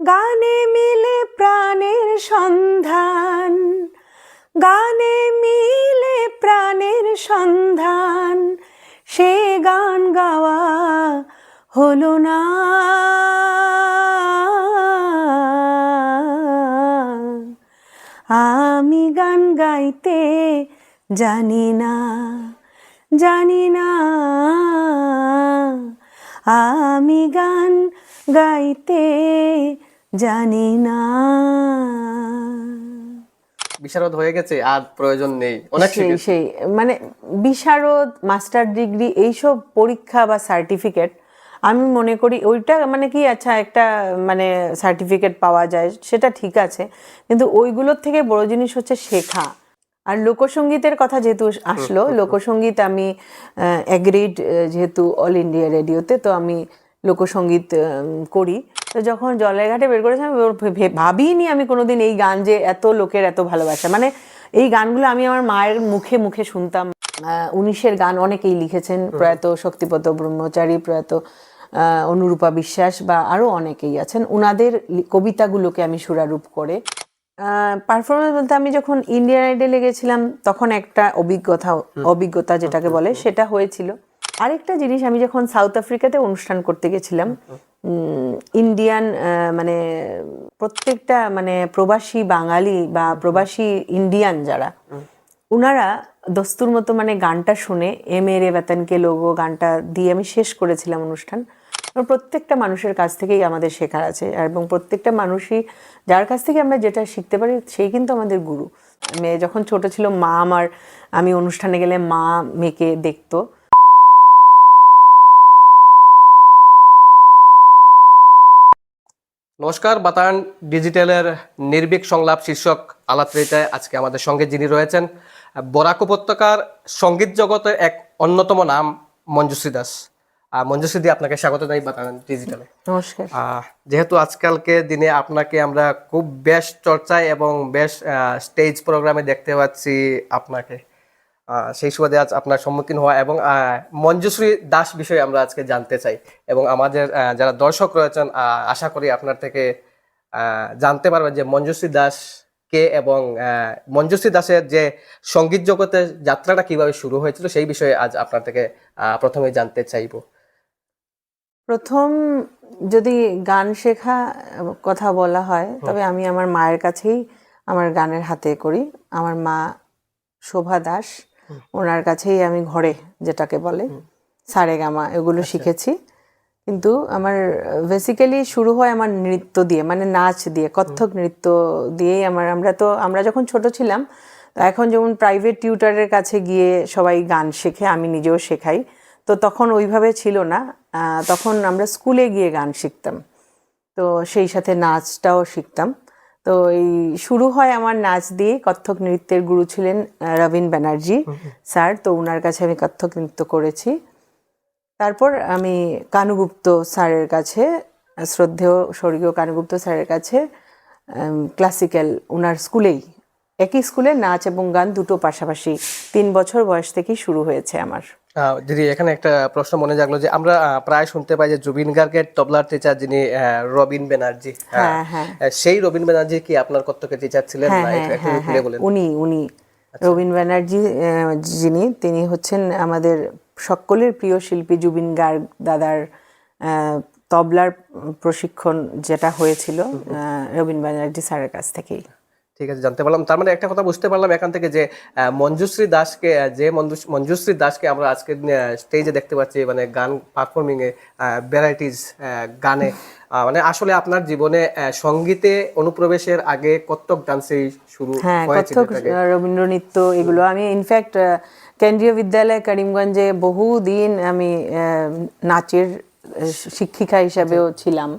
গানে মিলে প্রাণের সন্ধান, গানে মিলে প্রাণের সন্ধান, সে গান গাওয়া হলো না। আমি গান গাইতে জানি না, জানি না, আমি গান গাইতে জানি না। বিশারদ হয়ে গেছে, আর প্রয়োজন নেই, অনেক শিখেছি। সেই মানে বিশারদ, মাস্টার ডিগ্রি, এইসব পরীক্ষা বা সার্টিফিকেট আমি মনে করি ওইটা মানে কি, আচ্ছা একটা মানে সার্টিফিকেট পাওয়া যায় সেটা ঠিক আছে, কিন্তু ওইগুলোর থেকে বড় জিনিস হচ্ছে শেখা। আর লোকসঙ্গীতের কথা যেহেতু আসলো, লোকসঙ্গীত আমি অ্যাগ্রিড, যেহেতু অল ইন্ডিয়া রেডিওতে, তো আমি লোকসঙ্গীত করি। তো যখন জলের ঘাটে বের করেছি আমি ভাবিনি আমি কোনোদিন এই গান যে এত লোকের এত ভালোবাসা, মানে এই গানগুলো আমি আমার মায়ের মুখে মুখে শুনতাম। 19-এর গান অনেকেই লিখেছেন, প্রয়াত শক্তিপদ ব্রহ্মচারী, প্রয়াত অনুরূপা বিশ্বাস বা আরও অনেকেই আছেন, ওনাদের কবিতাগুলোকে আমি সুরারূপ করে পারফরমেন্স বলতে, আমি যখন ইন্ডিয়ান আইডলে গেছিলাম তখন একটা অভিজ্ঞতা যেটাকে বলে সেটা হয়েছিল। আরেকটা জিনিস, আমি যখন সাউথ আফ্রিকাতে অনুষ্ঠান করতে গেছিলাম, ইন্ডিয়ান মানে প্রত্যেকটা মানে প্রবাসী বাঙালি বা প্রবাসী ইন্ডিয়ান যারা, ওনারা দস্তুর মতো মানে গানটা শুনে এ মেরে বেতনকে লোগো গানটা দিয়ে আমি শেষ করেছিলাম অনুষ্ঠান। প্রত্যেকটা মানুষের কাছ থেকেই আমাদের শেখার আছে, এবং প্রত্যেকটা মানুষই যার কাছ থেকে আমরা যেটা শিখতে পারি সেই কিন্তু আমাদের গুরু। মেয়ে যখন ছোট ছিল, মা আমার, আমি অনুষ্ঠানে গেলে মা মেয়েকে দেখতো। নমস্কার, বাতায়ন ডিজিটালের নির্ভীক সংলাপ শীর্ষক আলাপচারিতায় আজকে আমাদের সঙ্গে যিনি রয়েছেন, বরাক উপত্যকার সঙ্গীত জগতের এক অন্যতম নাম মঞ্জুশ্রী দাস। মঞ্জুশ্রী দি, আপনাকে স্বাগত জানাই বাতায়ন ডিজিটালে। নমস্কার। যেহেতু আজকালকে দিনে আপনাকে আমরা খুব বেশ চর্চায় এবং বেশ স্টেজ প্রোগ্রামে দেখতে পাচ্ছি আপনাকে, সেই সুবাদে আজ আপনার সম্মুখীন হওয়া এবং মঞ্জুশ্রী দাস বিষয়ে আমরা আজকে জানতে চাই, এবং আমাদের যারা দর্শক রয়েছেন আশা করি আপনার থেকে জানতে পারবেন যে মঞ্জুশ্রী দাস কে, এবং মঞ্জুশ্রী দাসের যে সঙ্গীত জগতের যাত্রাটা কিভাবে শুরু হয়েছিল সেই বিষয়ে আজ আপনার থেকে প্রথমে জানতে চাইব। প্রথম যদি গান শেখা কথা বলা হয়, তবে আমি আমার মায়ের কাছেই আমার গানের হাতে করি। আমার মা শোভা দাস, ওনার কাছেই আমি ঘরে যেটাকে বলে সারেগামা এগুলো শিখেছি। কিন্তু আমার বেসিক্যালি শুরু হয় আমার নৃত্য দিয়ে, মানে নাচ দিয়ে, কত্থক নৃত্য দিয়েই। আমরা যখন ছোট ছিলাম, এখন যেমন প্রাইভেট টিউটারের কাছে গিয়ে সবাই গান শেখে, আমি নিজেও শেখাই, তো তখন ওইভাবে ছিল না। তখন আমরা স্কুলে গিয়ে গান শিখতাম, তো সেই সাথে নাচটাও শিখতাম। তো এই শুরু হয় আমার নাচ দিয়ে। কত্থক নৃত্যের গুরু ছিলেন রবীন ব্যানার্জি স্যার, তো ওনার কাছে আমি কত্থক নৃত্য করেছি। তারপর আমি কানুগুপ্ত স্যারের কাছে, শ্রদ্ধেয় স্বর্গীয় কানুগুপ্ত স্যারের কাছে ক্লাসিক্যাল, ওনার স্কুলেই, একই স্কুলে নাচ এবং গান দুটো পাশাপাশি 3 বছর বয়স থেকেই শুরু হয়েছে আমার। দিদি, এখানে একটা প্রশ্ন মনে জাগলো যে আমরা প্রায় শুনতে পাই যে জুবিন গার্গের তবলার টিচার যিনি রবিন ব্যানার্জি, সেই রবিন ব্যানার্জি কি আপনার কত্থকের টিচার ছিলেন? উনি রবিন ব্যানার্জি যিনি, তিনি হচ্ছেন আমাদের সকলের প্রিয় শিল্পী। জুবিন গার্গ দাদার তবলার প্রশিক্ষণ যেটা হয়েছিল রবিন ব্যানার্জি স্যারের কাছ থেকেই। ঠিক আছে, জানতে পারলাম। তার মানে একটা কথা বুঝতে পারলাম এখান থেকে যে মঞ্জুশ্রী দাসকে আমরা আজকে স্টেজে দেখতে পাচ্ছি, মানে গান পারফর্মিং এ, ভ্যারাইটিস গানে, মানে আসলে আপনার জীবনে সঙ্গীতে অনুপ্রবেশের আগে কত্থক ডান্সেই শুরু হয়েছিল। কত্থক, রবীন্দ্র নৃত্য, এগুলো আমি ইনফ্যাক্ট কেন্দ্রীয় বিদ্যালয় করিমগঞ্জে বহুদিন আমি নাচের শিক্ষিকা হিসাবেও ছিলাম,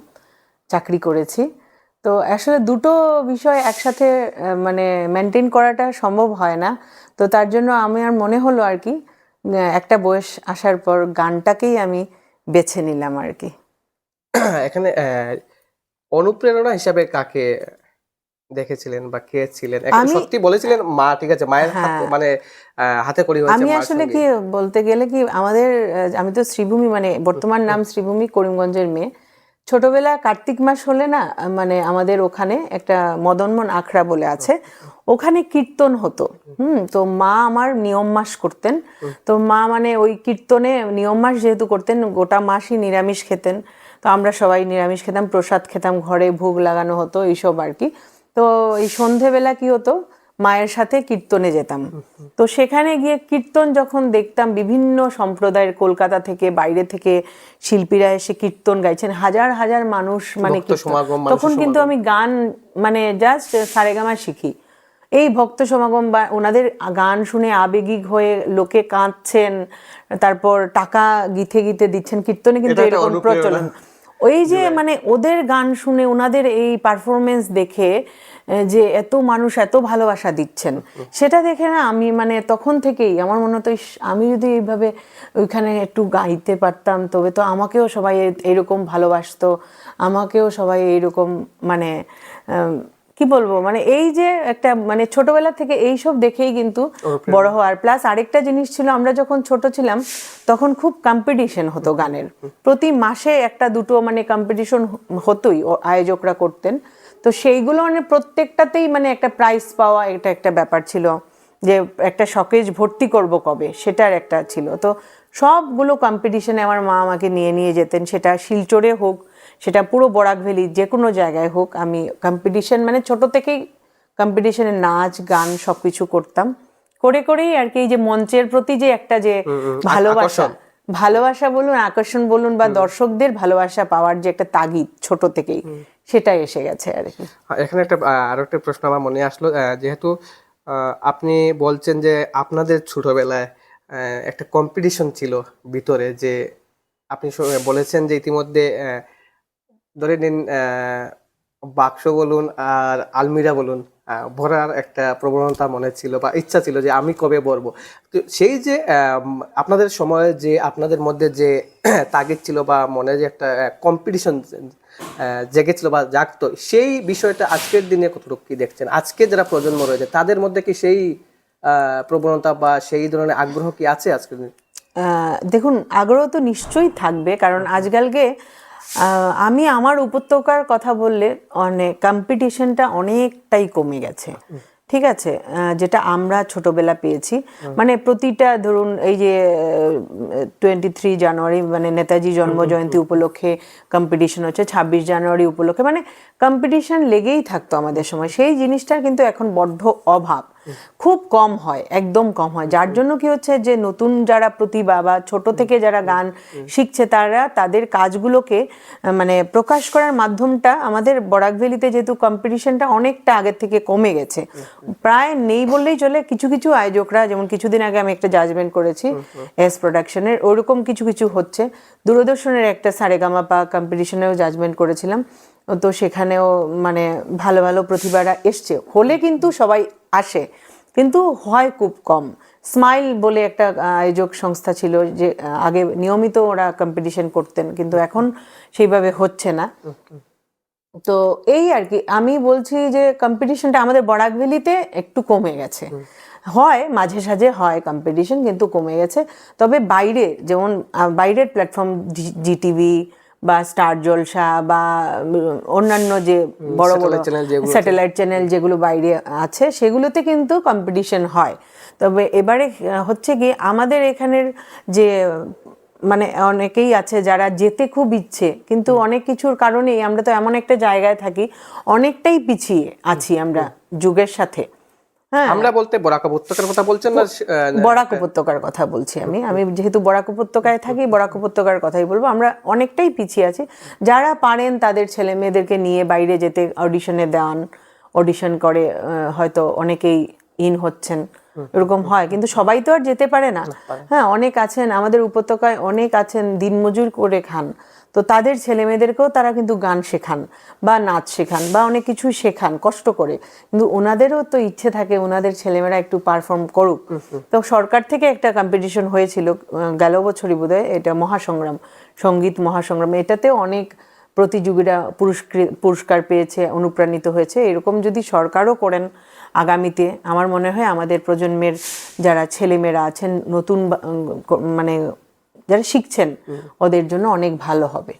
চাকরি করেছি। তো আসলে দুটো বিষয় একসাথে মানে মেনটেন করাটা সম্ভব হয় না, তো তার জন্য আমার মনে হলো আর কি, একটা বয়স আসার পর গানটাকেই আমি বেছে নিলাম আর কি। এখানে অনুপ্রেরণা হিসাবে কাকে দেখেছিলেন বা কে ছিলেন? সত্যি বলেছিলেন মা, ঠিক আছে, মায়ের মানে হাতে করি হয়েছে। আমি আসলে কি বলতে গেলে কি, আমাদের আমি তো শ্রীভূমি, মানে বর্তমান নাম শ্রীভূমি, করিমগঞ্জের মেয়ে। ছোটবেলা কার্তিক মাস হলে না, মানে আমাদের ওখানে একটা মদনমোহন আখড়া বলে আছে, ওখানে কীর্তন হতো। তো মা আমার নিয়ম মাস করতেন। তো মা মানে ওই কীর্তনে নিয়ম মাস যেহেতু করতেন, গোটা মাসই নিরামিষ খেতেন। তো আমরা সবাই নিরামিষ খেতাম, প্রসাদ খেতাম, ঘরে ভোগ লাগানো হতো, এইসব আর কি। তো এই সন্ধেবেলা কি হতো, মায়ের সাথে কীর্তনে যেতাম। তো সেখানে গিয়ে কীর্তন যখন দেখতাম, বিভিন্ন সম্প্রদায়ের, কলকাতা থেকে, বাইরে থেকে শিল্পীরা এসে কীর্তন গাইছেন, হাজার হাজার মানুষ, মানে ভক্ত সমাগম, তখন কিন্তু আমি গান মানে জাস্ট সারেগামা শিখি। এই ভক্ত সমাগম বা ওনাদের গান শুনে আবেগিক হয়ে লোকে কাঁদছেন, তারপর টাকা গিথে গিথে দিচ্ছেন, কীর্তনে কিন্তু এরকম প্রচলন। ওই যে মানে ওদের গান শুনে, ওনাদের এই পারফরমেন্স দেখে যে এত মানুষ এত ভালোবাসা দিচ্ছেন, সেটা দেখে না আমি মানে তখন থেকেই আমার মনে হতো, আমি যদি এইভাবে ওইখানে একটু গাইতে পারতাম, তবে তো আমাকেও সবাই এইরকম ভালোবাসতো, আমাকেও সবাই এইরকম মানে কি বলবো, মানে এই যে একটা মানে ছোটবেলা থেকে এইসব দেখেই কিন্তু বড় হওয়ার। প্লাস আরেকটা জিনিস ছিল, আমরা যখন ছোট ছিলাম তখন খুব কম্পিটিশন হতো গানের, প্রতি মাসে একটা দুটো মানে কম্পিটিশন হতোই, আয়োজকরা করতেন। তো সেইগুলো মানে প্রত্যেকটাতেই মানে একটা প্রাইজ পাওয়া, এটা একটা ব্যাপার ছিল, যে একটা শকেজ ভর্তি করব কবে, সেটার একটা ছিল। তো সবগুলো কম্পিটিশনে আমার মা আমাকে নিয়ে নিয়ে যেতেন, সেটা শিলচরে হোক, সেটা পুরো বরাক ভ্যালি যে কোনো জায়গায় হোক, আমি কম্পিটিশন মানে ছোট থেকেই কম্পিটিশনে নাচ গান সব কিছু করতাম। করে করেই আর কি এই যে মঞ্চের প্রতি যে একটা যে ভালোবাসা, ভালোবাসা বলুন, আকর্ষণ বলুন, বা দর্শকদের ভালোবাসা পাওয়ার যে একটা তাগিদ ছোট থেকেই, সেটাই এসে গেছে আর কি। এখানে একটা আরো একটা প্রশ্ন আমার মনে আসলো, যেহেতু আপনি বলছেন যে আপনাদের ছোটবেলায় একটা কম্পিটিশন ছিল ভিতরে, যে আপনি বলেছেন যে ইতিমধ্যে ধরে নিন বাক্স বলুন আর আলমিরা বলুন, ভরার একটা প্রবণতা মনে ছিল বা ইচ্ছা ছিল যে আমি কবে ভরবো। তো সেই যে আপনাদের সময়ে যে আপনাদের মধ্যে যে তাগিদ ছিল বা মনে যে একটা কম্পিটিশন জেগেছিল বা জাগতো, সেই বিষয়টা আজকের দিনে কতটুকু কি দেখছেন? আজকে যারা প্রজন্ম রয়েছে তাদের মধ্যে কি সেই প্রবণতা বা সেই ধরনের আগ্রহ কি আছে আজকের দিনে? দেখুন, আগ্রহ তো নিশ্চয়ই থাকবে, কারণ আজকালকে আমি আমার উপত্যকার কথা বললে অনেক কম্পিটিশনটা অনেকটাই কমে গেছে। ঠিক আছে, যেটা আমরা ছোটবেলা পেয়েছি, মানে প্রতিটা ধরুন এই যে 23 জানুয়ারি মানে নেতাজি জন্ম জয়ন্তী উপলক্ষে কম্পিটিশন হচ্ছে, 26 জানুয়ারি উপলক্ষে, মানে কম্পিটিশন লেগেই থাকতো আমাদের সময়। সেই জিনিসটার কিন্তু এখন বড্ড অভাব, খুব কম হয়, একদম কম হয়। যার জন্য কি হচ্ছে, যে নতুন যারা প্রতিভা বা ছোট থেকে যারা গান শিখছে, তারা তাদের কাজগুলোকে মানে প্রকাশ করার মাধ্যমটা আমাদের বরাক ভ্যালিতে যেহেতু কম্পিটিশনটা অনেকটা আগের থেকে কমে গেছে, প্রায় নেই বললেই চলে। কিছু কিছু আয়োজকরা, যেমন কিছুদিন আগে আমি একটা জাজমেন্ট করেছি এস প্রোডাকশনের, ওরকম কিছু কিছু হচ্ছে। দূরদর্শনের একটা সারেগামাপা কম্পিটিশনেও জাজমেন্ট করেছিলাম, তো সেখানেও মানে ভালো ভালো প্রতিভারা এসছে, হলে কিন্তু সবাই আসে, কিন্তু হয় খুব কম। স্মাইল বলে একটা আয়োজক সংস্থা ছিল, যে আগে নিয়মিত ওরা কম্পিটিশন করতেন, কিন্তু এখন সেইভাবে হচ্ছে না। তো এই আর কি আমি বলছি, যে কম্পিটিশনটা আমাদের বরাক ভ্যালিতে একটু কমে গেছে। হয় মাঝে সাঝে হয় কম্পিটিশন, কিন্তু কমে গেছে। তবে বাইরে, যেমন বাইরের প্ল্যাটফর্ম জিটিভি বা স্টার জলসা বা অন্যান্য যে বড় বড় স্যাটেলাইট চ্যানেল যেগুলো বাইরে আছে, সেগুলোতে কিন্তু কম্পিটিশন হয়। তবে এবারে হচ্ছে কি, আমাদের এখানের যে মানে অনেকেই আছে যারা যেতে খুব ইচ্ছে, কিন্তু অনেক কিছুর কারণেই আমরা তো এমন একটা জায়গায় থাকি, অনেকটাই পিছিয়ে আছি আমরা যুগের সাথে। হ্যাঁ, আমরা বলতে বরাক উপত্যকার কথা বলছেন না? বরাক উপত্যকার কথা বলছি আমি যেহেতু বরাক উপত্যকায় থাকি, বরাক উপত্যকার কথাই বলবো। আমরা অনেকটাই পিছিয়ে আছি। যারা পারেন তাদের ছেলে মেয়েদেরকে নিয়ে বাইরে যেতে, অডিশনে দেন, অডিশন করে হয়তো অনেকেই ইন হচ্ছেন, এরকম হয়, কিন্তু সবাই তো আর যেতে পারে না। হ্যাঁ, অনেক আছেন আমাদের উপত্যকায়, অনেক আছেন দিনমজুর করে খান, তো তাদের ছেলে মেয়েদেরকেও তারা কিন্তু গান শেখান বা নাচ শেখান বা অনেক কিছু শেখান কষ্ট করে, কিন্তু ওনাদেরও তো ইচ্ছে থাকে ওনাদের ছেলেমেয়েরা একটু পারফর্ম করুক। তো সরকার থেকে একটা কম্পিটিশন হয়েছিল গেল বছরই বোধহয়, এটা মহাসংগ্রাম, সঙ্গীত মহাসংগ্রাম, এটাতেও অনেক প্রতিযোগীরা পুরস্কার পেয়েছে, অনুপ্রাণিত হয়েছে। এরকম যদি সরকারও করেন আগামীতে, আমার মনে হয় আমাদের প্রজন্মের যারা ছেলেমেয়েরা আছেন, নতুন মানে যারা শিখছেন, ওদের জন্য অনেক ভালো হবে।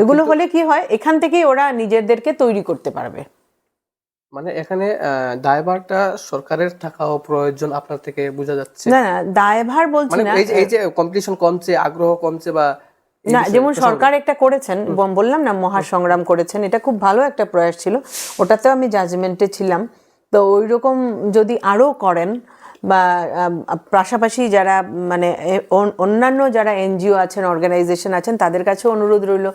এগুলো হলে কি হয়, এখান থেকেই ওরা নিজেদেরকে তৈরি করতে পারবে। মানে এখানে দায়ভারটা সরকারের থাকাও প্রয়োজন আপনার থেকে বোঝা যাচ্ছে। না না, দায়ভার বলছি মানে না। এই যে কম্পিটিশন কমছে, আগ্রহ কমছে বা এই না, বিষয়ে যেমন প্রসঙ্গে। সরকার একটা করেছেন, বললাম না মহাসংগ্রাম করেছেন, এটা খুব ভালো একটা প্রয়াস ছিল, ওটাতেও আমি জাজমেন্টে ছিলাম। তো ওই রকম যদি আরো করেন বা পাশাপাশি যারা মানে অন্যান্য যারা এনজিও আছেন, অর্গানাইজেশন আছেন, তাদের কাছে অনুরোধ রইল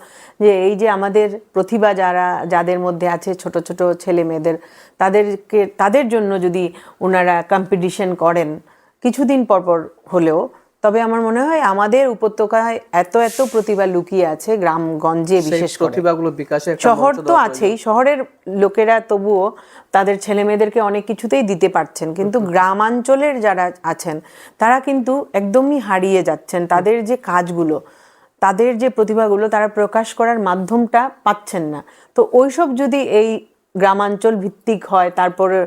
যে এই যে আমাদের প্রতিভা যাদের মধ্যে আছে, ছোট ছোট ছেলে মেয়েদের, তাদের জন্য যদি ওনারা কম্পিটিশন করেন কিছুদিন পর পর হলেও, তবে আমার মনে হয় আমাদের উপত্যকায় এত এত প্রতিভা লুকিয়ে আছে, গ্রামগঞ্জে সেই বিশেষ করে। প্রতিভাগুলো বিকাশে একটা শহর মঞ্চ তো দেওয়া আছেই, শহরের লোকেরা তবুও তাদের ছেলে মেয়েদেরকে অনেক কিছুতেই দিতে পারছেন, কিন্তু গ্রামাঞ্চলের যারা আছেন তারা কিন্তু একদমই হারিয়ে যাচ্ছেন। তাদের যে কাজগুলো, তাদের যে প্রতিভাগুলো তারা প্রকাশ করার মাধ্যমটা পাচ্ছেন না। তো ওইসব যদি এই গ্রামাঞ্চল ভিত্তিক হয়, তারপরে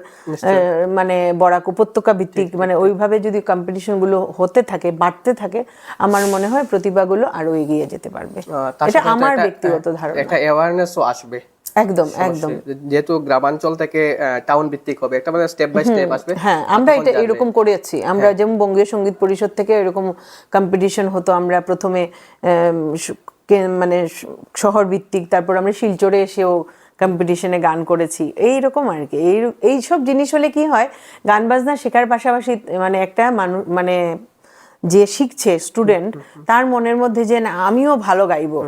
মানে বরাক উপত্যকা ভিত্তিক, মানে ওইভাবে যদি কম্পিটিশন গুলো হতে থাকে, বাড়তে থাকে, আমার মনে হয় প্রতিভাগুলো আরো এগিয়ে যেতে পারবে। তার এটা সাথে আমার একটা ব্যক্তিগত ধারণা। একটা অ্যাওয়ারনেসও আসবে। একদম একদম। যেহেতু গ্রামাঞ্চল থেকে টাউন ভিত্তিক হবে, একটা মানে স্টেপ বাই স্টেপ আসবে। হ্যাঁ, আমরা এটা এরকম করেছি। আমরা যেমন বঙ্গীয় সঙ্গীত পরিষদ থেকে এরকম কম্পিটিশন হতো, আমরা প্রথমে মানে শহর ভিত্তিক, তারপর আমরা শিলচরে এসেও কম্পিটিশনে গান করেছি, এইরকম আর কি। এই সব জিনিস হলে কি হয়, গান বাজনা শেখার পাশাপাশি মানে একটা মানুষ, মানে যে শিখছে স্টুডেন্ট, তার মনের মধ্যে যে না আমিও ভালো গাইবো,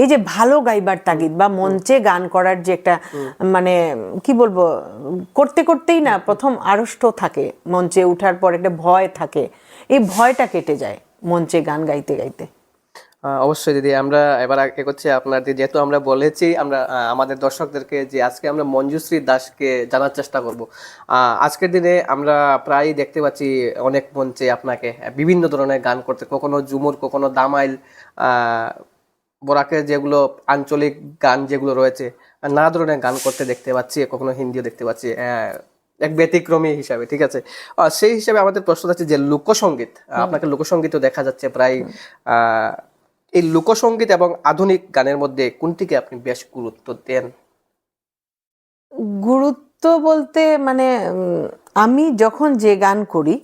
এই যে ভালো গাইবার তাগিদ বা মঞ্চে গান করার যে একটা মানে কি বলবো, করতে করতেই না প্রথম আড়ষ্ট থাকে, মঞ্চে উঠার পর একটা ভয় থাকে, এই ভয়টা কেটে যায় মঞ্চে গান গাইতে গাইতে। অবশ্যই দিদি, আমরা এবার এগোচ্ছি আপনার দিদি। যেহেতু আমরা বলেছি আমরা আমাদের দর্শকদেরকে যে আজকে আমরা মঞ্জুশ্রী দাসকে জানার চেষ্টা করব। আজকের দিনে আমরা প্রায় দেখতে পাচ্ছি অনেক মঞ্চে আপনাকে বিভিন্ন ধরনের গান করতে, কখনো ঝুমুর, কখনো দামাইল, বরাকের যেগুলো আঞ্চলিক গান যেগুলো রয়েছে, নানা ধরনের গান করতে দেখতে পাচ্ছি, কখনো হিন্দিও দেখতে পাচ্ছি, এক ব্যতিক্রমী হিসাবে। ঠিক আছে, সেই হিসাবে আমাদের প্রশ্ন আছে যে লোকসঙ্গীত, আপনাকে লোকসঙ্গীতও দেখা যাচ্ছে প্রায়। এই লোকসঙ্গীত এবং আধুনিক গানের মধ্যে কোনটিকে আপনি বেশ গুরুত্ব দেন? গুরুত্ব বলতে মানে আমি যখন যে গান করি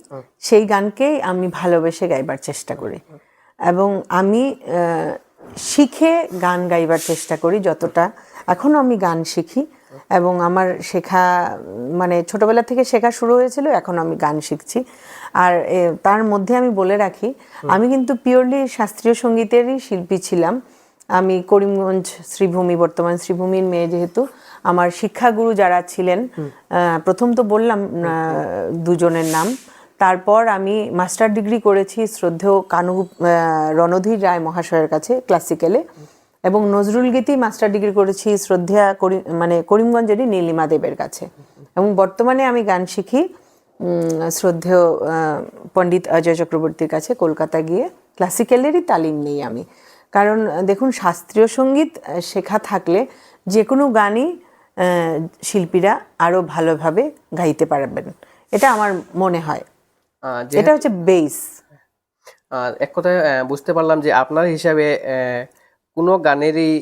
সেই গানকেই আমি ভালোবেসে গাইবার চেষ্টা করি, এবং আমি শিখে গান গাইবার চেষ্টা করি যতটা। এখনো আমি গান শিখি, এবং আমার শেখা মানে ছোটবেলা থেকে শেখা শুরু হয়েছিল, এখন আমি গান শিখছি। আর তার মধ্যে আমি বলে রাখি, আমি কিন্তু পিওরলি শাস্ত্রীয় সঙ্গীতেরই শিল্পী ছিলাম। আমি করিমগঞ্জ শ্রীভূমি, বর্তমান শ্রীভূমির মেয়ে যেহেতু, আমার শিক্ষাগুরু যারা ছিলেন, প্রথম তো বললাম দুজনের নাম, তারপর আমি মাস্টার ডিগ্রি করেছি শ্রদ্ধেয় রণধীর রায় মহাশয়ের কাছে ক্লাসিক্যালে, এবং নজরুল গীতি মাস্টার ডিগ্রি করেছি শ্রদ্ধা মানে করিমগঞ্জেরই নীলিমা দেবের কাছে, এবং বর্তমানে আমি গান শিখি শ্রদ্ধেয় পণ্ডিত অজয় চক্রবর্তীর কাছে কলকাতা গিয়ে। ক্লাসিক্যালেরই তালিম নেই আমি, কারণ দেখুন শাস্ত্রীয় সঙ্গীত শেখা থাকলে যে কোনো গানই শিল্পীরা আরো ভালোভাবে গাইতে পারবেন, এটা আমার মনে হয়। এটা হচ্ছে বেস। এক কথায় বুঝতে পারলাম যে আপনার হিসাবে কোনো গানেরই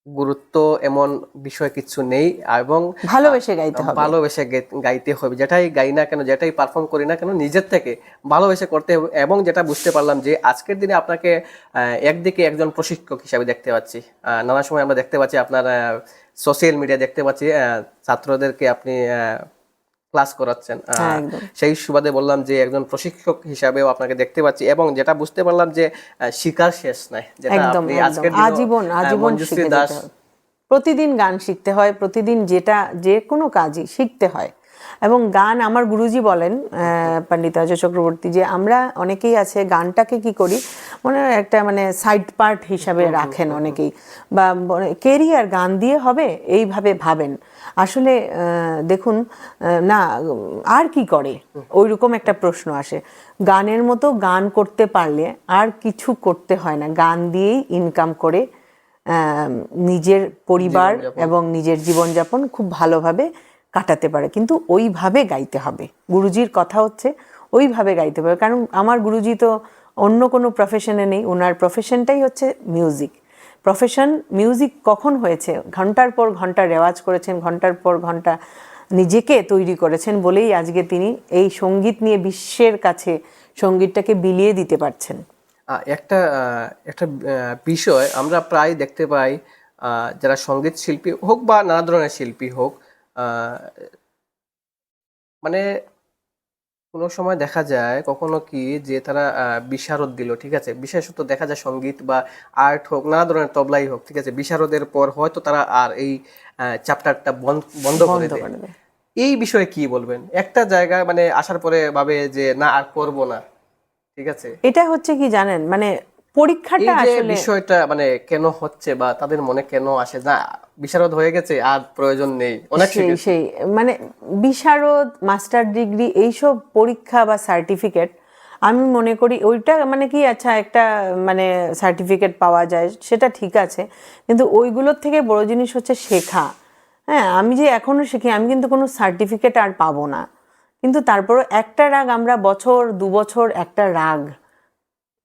গুরুত্ব এমন বিষয় কিছু নেই, এবং ভালোবেসে গাইতে হবে, ভালোবেসে গাইতে হবে। যেটাই গাই না কেন, যেটাই পারফর্ম করি না কেন, নিজের থেকে ভালোবেসে করতে হবে। এবং যেটা বুঝতে পারলাম যে আজকের দিনে আপনাকে একদিকে একজন প্রশিক্ষক হিসাবে দেখতে পাচ্ছি, নানা সময় আমরা দেখতে পাচ্ছি আপনার সোশ্যাল মিডিয়া দেখতে পাচ্ছি ছাত্রদেরকে আপনি ক্লাস করাচ্ছেন। সেই সুবাদে বললাম যে একজন প্রশিক্ষক হিসাবেও আপনাকে দেখতে পাচ্ছি, এবং যেটা বুঝতে পারলাম যে শিকার শেষ নাই, যেটা আপনি আজকের আজীবন মঞ্জুশ্রী দাস। প্রতিদিন গান শিখতে হয়, প্রতিদিন যে কোনো কাজই শিখতে হয়। এবং গান, আমার গুরুজি বলেন পণ্ডিত অজয় চক্রবর্তী, যে আমরা অনেকেই আছে গানটাকে কি করি মনে হয় একটা মানে সাইড পার্ট হিসাবে রাখেন অনেকেই, বা কেরিয়ার গান দিয়ে হবে এইভাবে ভাবেন। আসলে দেখুন না, আর কি করে, ওইরকম একটা প্রশ্ন আসে। গানের মতো গান করতে পারলে আর কিছু করতে হয় না, গান দিয়েই ইনকাম করে নিজের পরিবার এবং নিজের জীবনযাপন খুব ভালোভাবে কাটাতে পারে, কিন্তু ওইভাবে গাইতে হবে। গুরুজির কথা হচ্ছে ওইভাবে গাইতে হবে, কারণ আমার গুরুজি তো অন্য কোনো প্রফেশনে নেই, ওনার প্রফেশনটাই হচ্ছে মিউজিক। প্রফেশন মিউজিক কখন হয়েছে, ঘন্টার পর ঘন্টা রেওয়াজ করেছেন, ঘন্টার পর ঘন্টা নিজেকে তৈরি করেছেন বলেই আজকে তিনি এই সঙ্গীত নিয়ে বিশ্বের কাছে সঙ্গীতটাকে বিলিয়ে দিতে পারছেন। একটা একটা বিষয় আমরা প্রায় দেখতে পাই, যারা সঙ্গীত শিল্পী হোক বা নানা ধরনের শিল্পী হোক, মানে কোনো সময় দেখা যায় কখনো কি যে তারা বিশারদ দিল, ঠিক আছে, বিশেষত দেখা যায় সঙ্গীত বা আর্ট হোক, নানা ধরনের তবলাই হোক, ঠিক আছে, বিশারদের পর হয়তো তারা আর এই চ্যাপ্টারটা বন্ধ করে দেয়। এই বিষয়ে কি বলবেন? একটা জায়গায় মানে আসার পরে ভাবে যে না আর করবো না, ঠিক আছে, এটা হচ্ছে কি জানেন, মানে পরীক্ষাটা এই যে আসলে বিষয়টা মানে কেন হচ্ছে বা তাদের মনে কেন আসে না বিশারদ হয়ে গেছে আর প্রয়োজন নেই, অনেক সেই মানে বিশারদ, মাস্টার ডিগ্রি, এইসব পরীক্ষা বা সার্টিফিকেট আমি মনে করি ওইটা মানে কি, আচ্ছা একটা মানে সার্টিফিকেট পাওয়া যায় সেটা ঠিক আছে, কিন্তু ওইগুলোর থেকে বড় জিনিস হচ্ছে শেখা। হ্যাঁ, আমি যে এখনো শিখি, আমি কিন্তু কোনো সার্টিফিকেট আর পাবো না, কিন্তু তারপরও একটা রাগ আমরা বছর 2 বছর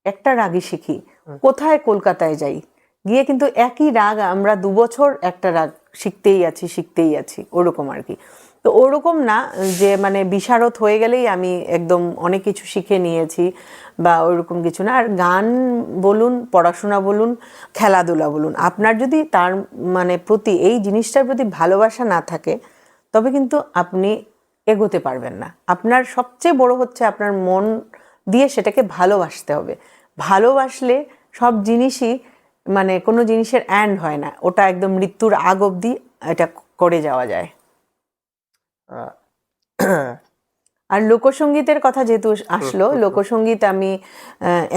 একটা রাগই শিখি। কোথায় কলকাতায় যাই, গিয়ে কিন্তু একই রাগ আমরা 2 বছর একটা রাগ শিখতেই আছি ওরকম আর কি। তো ওরকম না যে মানে বিশারদ হয়ে গেলেই আমি একদম অনেক কিছু শিখে নিয়েছি বা ওইরকম কিছু না। আর গান বলুন, পড়াশোনা বলুন, খেলাধুলা বলুন, আপনার যদি তার মানে প্রতি এই জিনিসটার প্রতি ভালোবাসা না থাকে তবে কিন্তু আপনি এগোতে পারবেন না। আপনার সবচেয়ে বড় হচ্ছে আপনার মন দিয়ে সেটাকে ভালোবাসতে হবে। ভালোবাসলে সব জিনিসই মানে কোনো জিনিসের এন্ড হয় না, ওটা একদম মৃত্যুর আগ অবধি এটা করে যাওয়া যায়। আর লোকসঙ্গীতের কথা যেহেতু আসলো, লোকসঙ্গীত আমি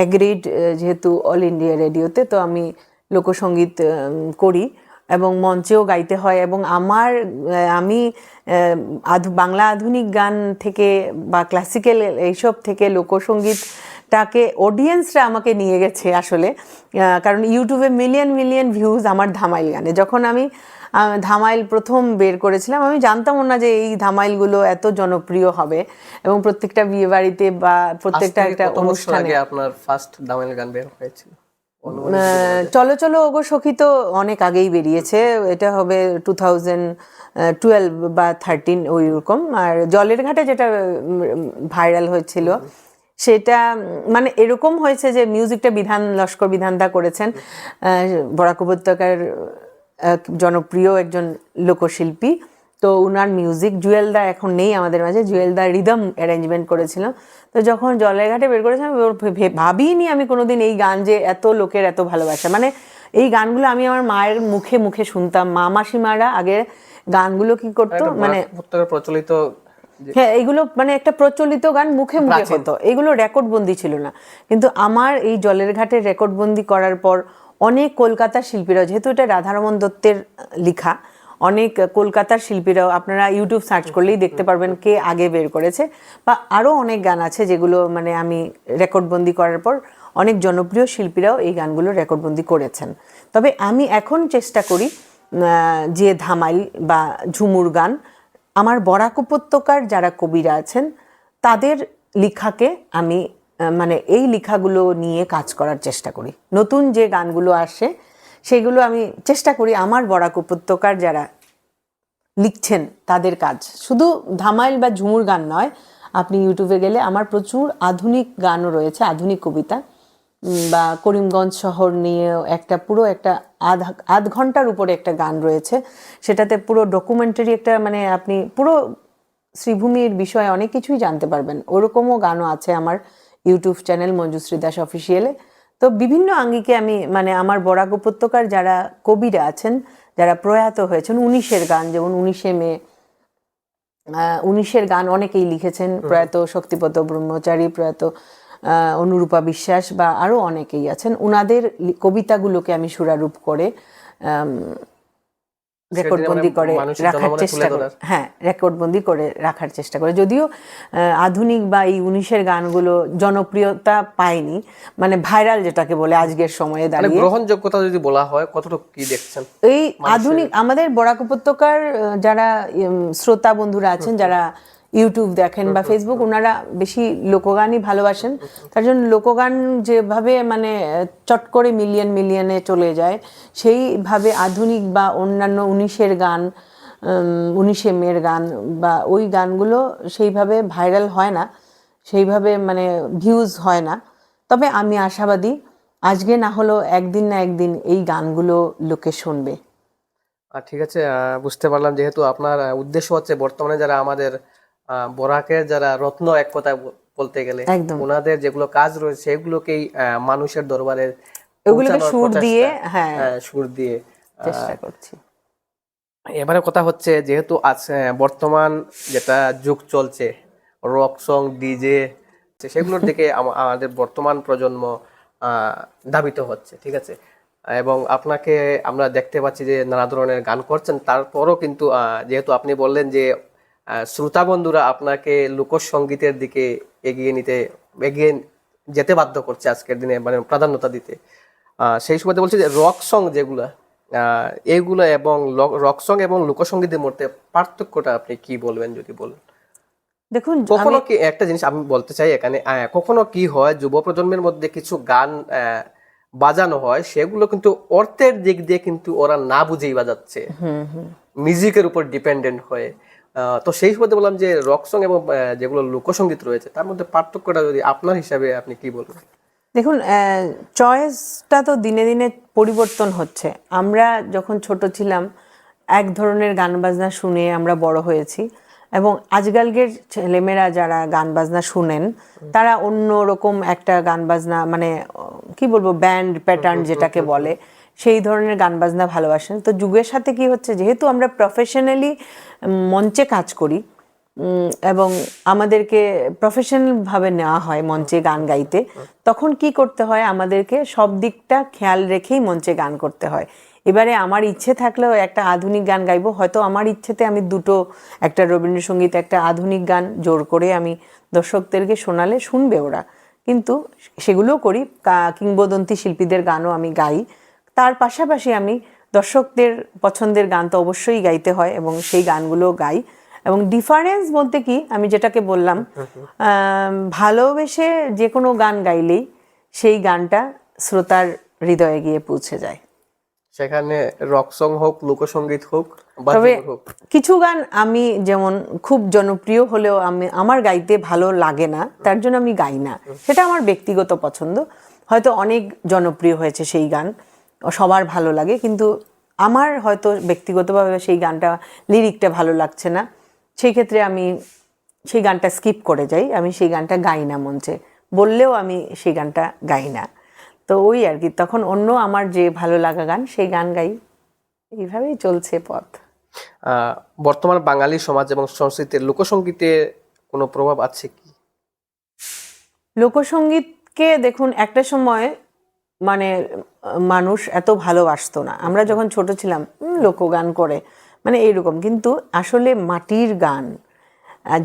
এগ্রিড, যেহেতু অল ইন্ডিয়া রেডিওতে, তো আমি লোকসঙ্গীত করি এবং মঞ্চেও গাইতে হয়। এবং আমি বাংলা আধুনিক গান থেকে বা ক্লাসিক্যাল এইসব থেকে লোকসঙ্গীতটাকে অডিয়েন্সরা আমাকে নিয়ে গেছে আসলে, কারণ ইউটিউবে মিলিয়ন ভিউজ আমার ধামাইল গানে। যখন আমি ধামাইল প্রথম বের করেছিলাম, আমি জানতামও না যে এই ধামাইলগুলো এত জনপ্রিয় হবে এবং প্রত্যেকটা বিয়ে বাড়িতে বা প্রত্যেকটা একটা অনুষ্ঠানে। আপনার ফার্স্ট ধামাইল গান বের হয়েছিল? চলো চলো ওগো সখী তো অনেক আগেই বেরিয়েছে, এটা হবে 2012 বা 13 ওই রকম। আর জলের ঘাটে যেটা ভাইরাল হয়েছিল সেটা মানে এরকম হয়েছে যে মিউজিকটা লস্কর বিধানদা করেছেন, বরাক উপত্যকার জনপ্রিয় একজন লোকশিল্পী। তো উনার মিউজিক, জুয়েলদা এখন নেই আমাদের মাঝে, জুয়েলদা রিদম অ্যারেঞ্জমেন্ট করেছিল। তো যখন জলের ঘাটে বের করেছিলাম, ভাবিনি আমি কোনোদিন এই গান যে এত লোকের এত ভালোবাসা। মানে এই গানগুলো আমি আমার মায়ের মুখে মুখে শুনতাম, মাসিমারা আগে গানগুলো কি করতো, মানে প্রচলিত, হ্যাঁ এইগুলো মানে একটা প্রচলিত গান মুখে মুখে হতো, এগুলো রেকর্ড বন্দি ছিল না। কিন্তু আমার এই জলের ঘাটে রেকর্ড বন্দি করার পর অনেক কলকাতার শিল্পীরা, যেহেতু এটা রাধারমন দত্তের লেখা, অনেক কলকাতার শিল্পীরাও, আপনারা ইউটিউব সার্চ করলেই দেখতে পারবেন কে আগে বের করেছে, বা আরও অনেক গান আছে যেগুলো মানে আমি রেকর্ডবন্দি করার পর অনেক জনপ্রিয় শিল্পীরাও এই গানগুলো রেকর্ডবন্দি করেছেন। তবে আমি এখন চেষ্টা করি যে ধামাইল বা ঝুমুর গান, আমার বরাক উপত্যকার যারা কবিরা আছেন তাদের লেখাকে আমি মানে এই লেখাগুলো নিয়ে কাজ করার চেষ্টা করি। নতুন যে গানগুলো আসে সেগুলো আমি চেষ্টা করি আমার বরাক উপত্যকার যারা লিখছেন তাদের কাজ। শুধু ধামাইল বা ঝুমুর গান নয়, আপনি ইউটিউবে গেলে আমার প্রচুর আধুনিক গানও রয়েছে, আধুনিক কবিতা, বা করিমগঞ্জ শহর নিয়ে পুরো একটা আধ ঘন্টার উপরে একটা গান রয়েছে, সেটাতে পুরো ডকুমেন্টারি একটা, মানে আপনি পুরো শ্রীভূমির বিষয়ে অনেক কিছুই জানতে পারবেন। ওরকমও গানও আছে আমার ইউটিউব চ্যানেল মঞ্জুশ্রী দাস অফিসিয়ালে। তো বিভিন্ন আঙ্গিকে আমি মানে আমার বরাক উপত্যকার যারা কবিরা আছেন, যারা প্রয়াত হয়েছেন, 19-এর গান, যেমন 19শে মে, 19-এর গান অনেকেই লিখেছেন, প্রয়াত শক্তিপদ ব্রহ্মচারী, প্রয়াত অনুরূপা বিশ্বাস বা আরও অনেকেই আছেন। ওনাদের কবিতাগুলোকে আমি সুরারূপ করে রেকর্ডবন্দি করে রাখার চেষ্টা করি। হ্যাঁ, রেকর্ডবন্দি করে রাখার চেষ্টা করে। যদিও আধুনিক বা এই 19-এর গানগুলো জনপ্রিয়তা পায়নি, মানে ভাইরাল যেটাকে বলে আজকের সময়ে দাঁড়িয়ে, গ্রহণযোগ্যতা যদি বলা হয় কতটুকু কি দেখছেন এই আধুনিক আমাদের বরাক উপত্যকার যারা শ্রোতা বন্ধুরা আছেন, যারা ইউটিউব দেখেন বা ফেসবুক, ওনারা বেশি লোকগানই ভালোবাসেন। তার জন্য লোকগান যেভাবে মানে চট করে মিলিয়ন মিলিয়নে চলে যায়, সেইভাবে আধুনিক বা অন্যান্য 19-এর গান, 19-এ মেয়ের গান বা ওই গানগুলো সেইভাবে ভাইরাল হয় না, সেইভাবে মানে ভিউজ হয় না। তবে আমি আশাবাদী, আজকে না হলেও একদিন না একদিন এই গানগুলো লোকে শুনবে। ঠিক আছে, বুঝতে পারলাম। যেহেতু আপনার উদ্দেশ্য হচ্ছে বর্তমানে যারা আমাদের বরাকের যারা রত্ন, এক কথায় বলতে গেলে একদম ওনাদের যেগুলো কাজ রয়েছে সেগুলোকেই মানুষের দরবারে ওগুলোকে পৌঁছানোর সুর দিয়ে, প্রচেষ্টা, হ্যাঁ, সুর দিয়ে। চেষ্টা করছি। এবারে কথা হচ্ছে, যেহেতু আজ বর্তমান যেটা যুগ চলছে, রক সং, ডিজে, সেগুলোর দিকে আমাদের বর্তমান প্রজন্ম ধাবিত হচ্ছে, ঠিক আছে। এবং আপনাকে আমরা দেখতে পাচ্ছি যে নানা ধরনের গান করছেন, তারপরও কিন্তু যেহেতু আপনি বললেন যে শ্রোতা বন্ধুরা আপনাকে লোকসঙ্গীতের দিকে এগিয়ে যেতে বাধ্য করছে আজকের দিনে, মানে প্রাধান্যতা দিতে। সেই সুবাদে বলছি যে রক সং যেগুলা, এইগুলো এবং রক সং এবং লোকসঙ্গীতের মধ্যে পার্থক্যটা আপনি কি বলবেন, যদি বলেন। দেখুন, কখনো কি একটা জিনিস আমি বলতে চাই এখানে, কখনো কি হয় যুব প্রজন্মের মধ্যে কিছু গান বাজানো হয়, সেগুলো কিন্তু অর্থের দিক দিয়ে কিন্তু ওরা না বুঝেই বাজাচ্ছে, মিউজিকের উপর ডিপেন্ডেন্ট হয়ে। তো সেই সুবাদে বললাম যে রক সং এবং যেগুলো লোকসঙ্গীত রয়েছে তার মধ্যে পার্থক্যটা যদি আপনার হিসাবে আপনি কি বলবেন। দেখুন, চয়েসটা তো দিনে দিনে পরিবর্তন হচ্ছে। আমরা যখন ছোট ছিলাম এক ধরনের গান বাজনা শুনে আমরা বড় হয়েছি, এবং আজকালকের ছেলেমেয়েরা যারা গান বাজনা শুনেন তারা অন্য রকম একটা গান বাজনা, মানে কি বলবো, ব্যান্ড প্যাটার্ন যেটাকে বলে, সেই ধরনের গান বাজনা ভালোবাসেন। তো যুগের সাথে কি হচ্ছে, যেহেতু আমরা প্রফেশনালি মঞ্চে কাজ করি এবং আমাদেরকে প্রফেশনালভাবে নেওয়া হয় মঞ্চে গান গাইতে, তখন কি করতে হয়, আমাদেরকে সব দিকটা খেয়াল রেখেই মঞ্চে গান করতে হয়। এবারে আমার ইচ্ছে থাকলেও একটা আধুনিক গান গাইবো, হয়তো আমার ইচ্ছেতে আমি দুটো, একটা রবীন্দ্রসঙ্গীত, একটা আধুনিক গান জোর করে আমি দর্শকদেরকে শোনালে শুনবে ওরা, কিন্তু সেগুলোও করি। কিংবদন্তি শিল্পীদের গানও আমি গাই। তার পাশাপাশি আমি দর্শকদের পছন্দের গান তো অবশ্যই গাইতে হয় এবং সেই গানগুলো গাই। এবং ডিফারেন্স বলতে কি, আমি যেটাকে বললাম, ভালোবেসে যে কোনো গান গাইলেই সেই গানটা শ্রোতার হৃদয়ে গিয়ে পৌঁছে যায়, সেখানে রক সং হোক, লোকসঙ্গীত হোক, তবে বাদ্যযন্ত্র হোক। কিছু গান আমি যেমন খুব জনপ্রিয় হলেও আমার গাইতে ভালো লাগে না, তার জন্য আমি গাই না, সেটা আমার ব্যক্তিগত পছন্দ। হয়তো অনেক জনপ্রিয় হয়েছে সেই গান, সবার ভালো লাগে, কিন্তু আমার হয়তো ব্যক্তিগতভাবে সেই গানটা, লিরিকটা ভালো লাগছে না, সেই ক্ষেত্রে আমি সেই গানটা স্কিপ করে যাই, আমি সেই গানটা গাই না মঞ্চে, বললেও আমি সেই গানটা গাই না। তো ওই আর কি, তখন অন্য আমার যে ভালো লাগা গান সেই গান গাই, এইভাবেই চলছে পথ। বর্তমান বাঙালি সমাজ এবং সংস্কৃতির লোকসঙ্গীতে কোনো প্রভাব আছে কি? লোকসঙ্গীতকে দেখুন, একটা সময় মানে মানুষ এত ভালোবাসতো না, আমরা যখন ছোট ছিলাম লোকগান করে মানে এইরকম, কিন্তু আসলে মাটির গান,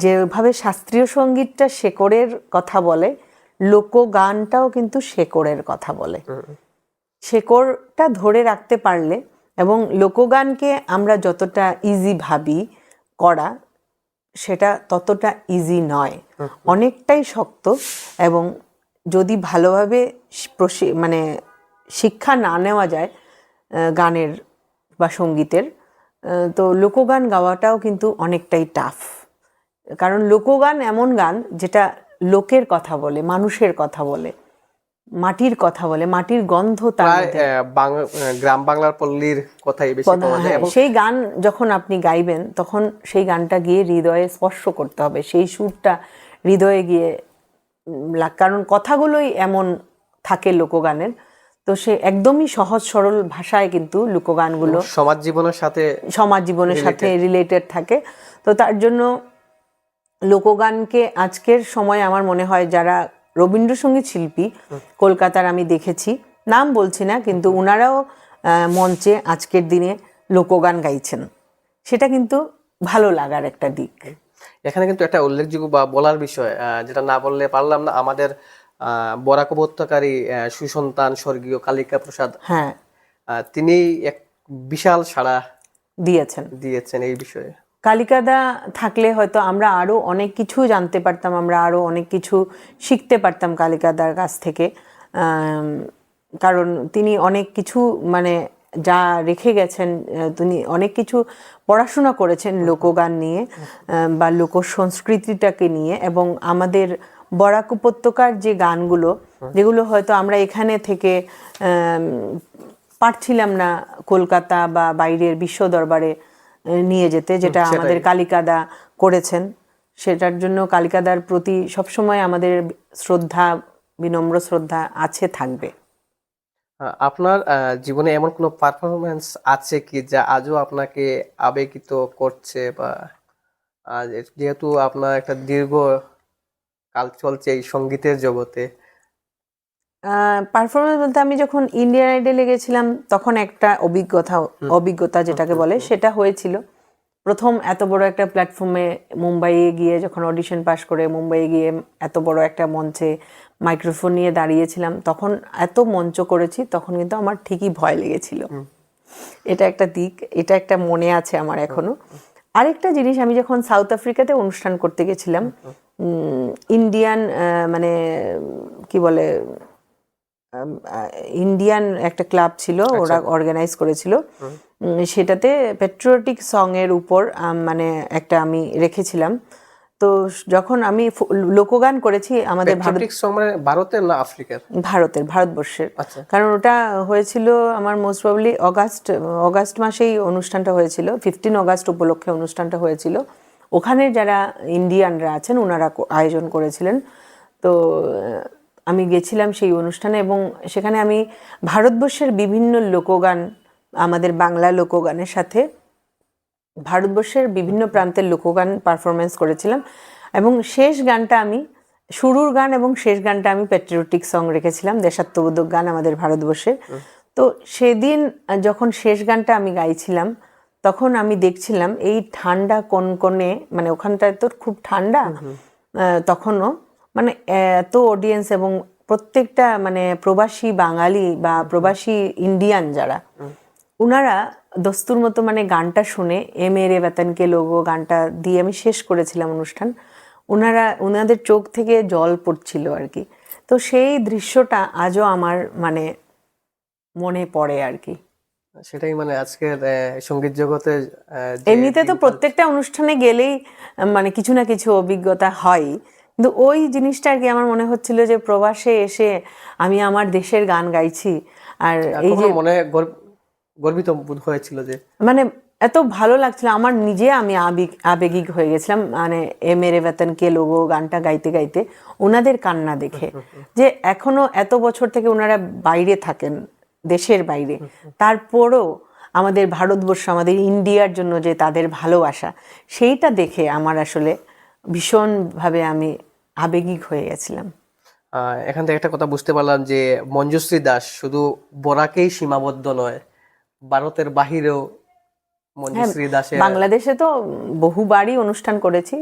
যেভাবে শাস্ত্রীয় সঙ্গীতটা শেকড়ের কথা বলে, লোকগানটাও কিন্তু শেকড়ের কথা বলে। শেকড়টা ধরে রাখতে পারলে, এবং লোকগানকে আমরা যতটা ইজি ভাবি করা, সেটা ততটা ইজি নয়, অনেকটাই শক্ত। এবং যদি ভালোভাবে মানে শিক্ষা না নেওয়া যায় গানের বা সঙ্গীতের, তো লোকগান গাওয়াটাও কিন্তু অনেকটাই টাফ। কারণ লোকগান এমন গান যেটা লোকের কথা বলে, মানুষের কথা বলে, মাটির কথা বলে, মাটির গন্ধ তার মধ্যে, গ্রাম বাংলার পল্লীর কথাই বেশি পাওয়া যায়। এবং সেই গান যখন আপনি গাইবেন তখন সেই গানটা গিয়ে হৃদয়ে স্পর্শ করতে হবে, সেই সুরটা হৃদয়ে গিয়ে, কারণ কথাগুলোই এমন থাকে লোকগানের। তো সে একদমই সহজ সরল ভাষায় কিন্তু লোকগানগুলো সমাজ জীবনের সাথে রিলেটেড থাকে। তো তার জন্য লোকগানকে আজকের সময় আমার মনে হয় যারা রবীন্দ্রসঙ্গীত শিল্পী কলকাতার আমি দেখেছি, নাম বলছি না, কিন্তু ওনারাও মঞ্চে আজকের দিনে লোকগান গাইছেন, সেটা কিন্তু ভালো লাগার একটা দিক। এখানে কিন্তু একটা উল্লেখযোগ্য বা বলার বিষয়, যেটা না বললে পারলাম না, আমাদের বরাক উপত্যকারী সুসন্তান স্বর্গীয় কালিকা প্রসাদ, হ্যাঁ, তিনি এক বিশাল সাড়া দিয়েছেন এই বিষয়ে। কালিকাদা থাকলে হয়তো আমরা আরো অনেক কিছু জানতে পারতাম, আমরা আরো অনেক কিছু শিখতে পারতাম কালিকাদার কাছ থেকে। কারণ তিনি অনেক কিছু মানে যা রেখে গেছেন, তিনি অনেক কিছু পড়াশোনা করেছেন লোকগান নিয়ে বা লোক সংস্কৃতিটাকে নিয়ে, এবং আমাদের বরাক উপত্যকার যে গানগুলো, যেগুলো হয়তো আমরা এখানে থেকে পারছিলাম না কলকাতা বা বাইরের বিশ্ব দরবারে নিয়ে যেতে, যেটা আমাদের কালিকাদা করেছেন, সেটার জন্য কালিকাদার প্রতি সবসময় আমাদের শ্রদ্ধা, বিনম্র শ্রদ্ধা আছে, থাকবে। আপনার জীবনে এমন কোনো পারফরমেন্স আছে কি যা আজও আপনাকে আবেগিত করছে, বা যেহেতু আপনার একটা দীর্ঘ কাল চলছে এই সঙ্গীতের জগতে? পারফরমেন্স বলতে আমি যখন ইন্ডিয়ান আইডলে গেছিলাম তখন একটা অভিজ্ঞতা যেটাকে বলে সেটা হয়েছিল। প্রথম এত বড় একটা প্ল্যাটফর্মে মুম্বাইয়ে গিয়ে, যখন অডিশন পাস করে মুম্বাইয়ে গিয়ে এত বড় একটা মঞ্চে মাইক্রোফোন নিয়ে দাঁড়িয়েছিলাম, তখন এত মঞ্চ করেছি, তখন কিন্তু আমার ঠিকই ভয় লেগেছিল। এটা একটা দিক, এটা একটা মনে আছে আমার এখনো। আরেকটা জিনিস, আমি যখন সাউথ আফ্রিকাতে অনুষ্ঠান করতে গেছিলাম, ইন্ডিয়ান মানে কি বলে, ইন্ডিয়ান একটা ক্লাব ছিল, ওরা অর্গানাইজ করেছিল, সেটাতে পেট্রিয়টিক সং এর উপর মানে একটা আমি রেখেছিলাম। তো যখন আমি লোকগান করেছি আমাদের ভারতের না আফ্রিকার? ভারতবর্ষের, কারণ ওটা হয়েছিল আমার মোস্ট প্রবাবলি অগাস্ট মাসেই অনুষ্ঠানটা হয়েছিল, 15 অগাস্ট উপলক্ষে অনুষ্ঠানটা হয়েছিল। ওখানে যারা ইন্ডিয়ানরা আছেন ওনারা আয়োজন করেছিলেন। তো আমি গেছিলাম সেই অনুষ্ঠানে, এবং সেখানে আমি ভারতবর্ষের বিভিন্ন লোকগান, আমাদের বাংলা লোকগানের সাথে ভারতবর্ষের বিভিন্ন প্রান্তের লোকগান পারফরমেন্স করেছিলাম। এবং শেষ গানটা আমি, শুরুর গান এবং শেষ গানটা আমি প্যাট্রিয়টিক সং রেখেছিলাম, দেশাত্মবোধক গান আমাদের ভারতবর্ষের। তো সেদিন যখন শেষ গানটা আমি গাইছিলাম, তখন আমি দেখছিলাম এই ঠান্ডা কনকনে, মানে ওখানটায় তো খুব ঠান্ডা তখনও, মানে এত অডিয়েন্স, এবং প্রত্যেকটা মানে প্রবাসী বাঙালি বা প্রবাসী ইন্ডিয়ান যারা, ওনারা দস্তুর মতো মানে গানটা শুনে এ মেরে ওয়াতনকে লোগো গানটা দিয়ে আমি শেষ করেছিলাম অনুষ্ঠান। ওনাদের চোখ থেকে জল পড়ছিল আর কি। তো সেই দৃশ্যটা আজও আমার মানে মনে পড়ে আর কি। সেটাই মানে আজকের সঙ্গীত জগতে এমনিতে তো প্রত্যেকটা অনুষ্ঠানে গেলেই মানে কিছু না কিছু অভিজ্ঞতা হয়, কিন্তু ওই জিনিসটা আর কি আমার মনে হচ্ছিল যে প্রবাসে এসে আমি আমার দেশের গান গাইছি, আর এই যে মনে গর্বিত বোধ হয়েছিল, যে মানে এত ভালো লাগছিল আমার নিজে, আমি আবেগিক হয়ে গেছিলাম, মানে এ মেরে ওয়াতনকে লোগো গানটা গাইতে গাইতে ওনাদের কান্না দেখে, যে এখনো এত বছর থেকে ওনারা বাইরে থাকেন, দেশের বাইরে, তারপরও আমাদের ভারতবর্ষ, আমাদের ইন্ডিয়ার জন্য যে তাদের ভালোবাসা, সেইটা দেখে আমার আসলে ভীষণভাবে আমি আবেগিক হয়ে গেছিলাম। এখান থেকে একটা কথা বুঝতে পারলাম যে মঞ্জুশ্রী দাস শুধু বরাকেই সীমাবদ্ধ নয়, ভারতের বাহিরেও মঞ্জুশ্রী দাসের, বাংলাদেশে তো বহুবারই অনুষ্ঠান করেছি,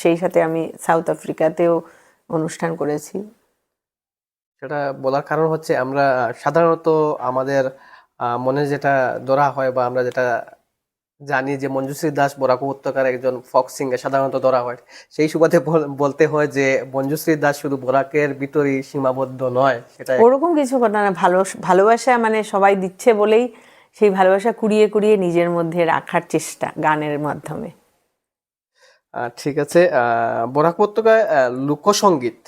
সেই সাথে আমি সাউথ আফ্রিকাতেও অনুষ্ঠান করেছি। সেটা বলার কারণ হচ্ছে আমরা সাধারণত আমাদের মনে যেটা ধরা হয়, বা আমরা যেটা জানি যে মঞ্জুশ্রী দাস বরাক উপত্যকার একজন ফক সিঙ্গার সাধারণত ধরা হয়, সেই সুবাদে বলতে হয় যে মঞ্জুশ্রী দাস শুধু বরাকের ভিতরেই সীমাবদ্ধ নয়। সেটা ওরকম কিছু কথা না, ভালোবাসা মানে সবাই দিচ্ছে বলেই সেই ভালোবাসা কুড়িয়ে কুড়িয়ে নিজের মধ্যে রাখার চেষ্টা গানের মাধ্যমে। ঠিক আছে। বরাক উপত্যকায় লোকসঙ্গীত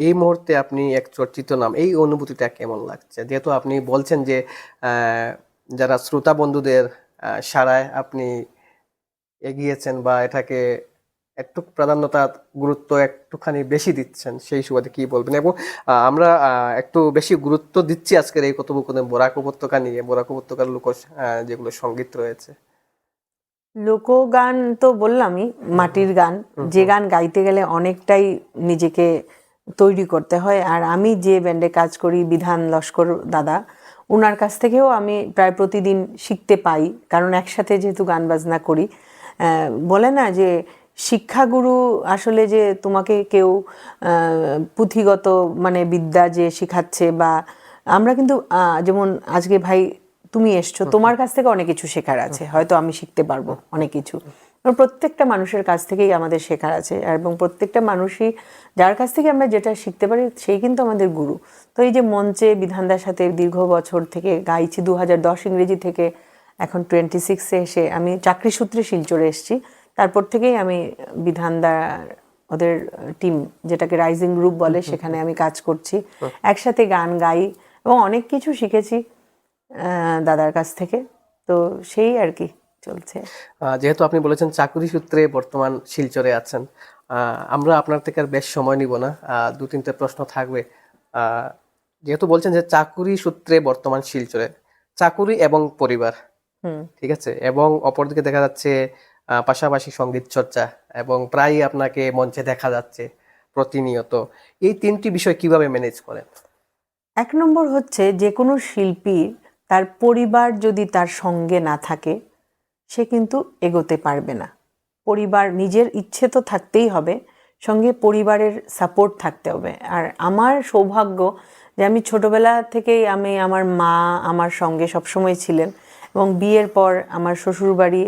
এই মুহূর্তে আপনি এক চর্চিত নাম, এই অনুভূতিটা কেমন লাগছে? যেহেতু আপনি বলছেন যে যারা শ্রোতা বন্ধুদের সারায় আপনি এগিয়েছেন, বা এটাকে একটু প্রাধান্যতা, গুরুত্ব একটুখানি বেশি দিচ্ছেন, সেই সুবাদে কি বলবেন? এবং আমরা একটু বেশি গুরুত্ব দিচ্ছি আজকের এই কথোপকথনে বরাক উপত্যকা নিয়ে, বরাক উপত্যকার যেগুলো সঙ্গীত রয়েছে। লোকগান তো বললামই, মাটির গান, যে গান গাইতে গেলে অনেকটাই নিজেকে তৈরি করতে হয়। আর আমি যে ব্যান্ডে কাজ করি, বিধান লস্কর দাদা, ওনার কাছ থেকেও আমি প্রায় প্রতিদিন শিখতে পাই, কারণ একসাথে যেহেতু গান বাজনা করি। বলে না যে শিক্ষাগুরু আসলে যে তোমাকে কেউ পুঁথিগত মানে বিদ্যা যে শিখাচ্ছে, বা আমরা কিন্তু যেমন আজকে ভাই তুমি এসছো, তোমার কাছ থেকে অনেক কিছু শেখার আছে, হয়তো আমি শিখতে পারবো অনেক কিছু। কারণ প্রত্যেকটা মানুষের কাছ থেকেই আমাদের শেখার আছে, এবং প্রত্যেকটা মানুষই যার কাছ থেকে আমরা যেটা শিখতে পারি সেই কিন্তু আমাদের গুরু। তো এই যে মঞ্চে বিধানদার সাথে দীর্ঘ বছর থেকে গাইছি, 2010 ইংরেজি থেকে এখন 26-এ এসে আমি চাকরি সূত্রে শিলচরে এসেছি। তারপর থেকেই আমি বিধানদার ওদের টিম, যেটাকে রাইজিং গ্রুপ বলে, সেখানে আমি কাজ করছি, একসাথে গান গাই এবং অনেক কিছু শিখেছি দাদার কাছ থেকে। তো সেই আর কি চলছে। যেহেতু আপনি বলেছেন চাকরি সূত্রে বর্তমান শিলচরে আছেন, আমরা আপনার থেকে আর বেশ সময় নিব না, 2-3টে প্রশ্ন থাকবে। যেহেতু বলছেন যে চাকরি সূত্রে বর্তমান শিলচরে, চাকুরি এবং পরিবার, ঠিক আছে, এবং অপরদিকে দেখা যাচ্ছে পাশাপাশি সঙ্গীত চর্চা, এবং প্রায়ই আপনাকে মঞ্চে দেখা যাচ্ছে প্রতিনিয়ত, এই 3টি বিষয় কিভাবে ম্যানেজ করেন? 1 নম্বর হচ্ছে, যে কোনো শিল্পী তার পরিবার যদি তার সঙ্গে না থাকে সে কিন্তু এগোতে পারবে না। পরিবার, নিজের ইচ্ছে তো থাকতেই হবে, সঙ্গে পরিবারের সাপোর্ট থাকতে হবে। আর আমার সৌভাগ্য যে আমি ছোটবেলা থেকেই আমার মা আমার সঙ্গে সবসময় ছিলেন, এবং বিয়ের পর আমার শ্বশুরবাড়ি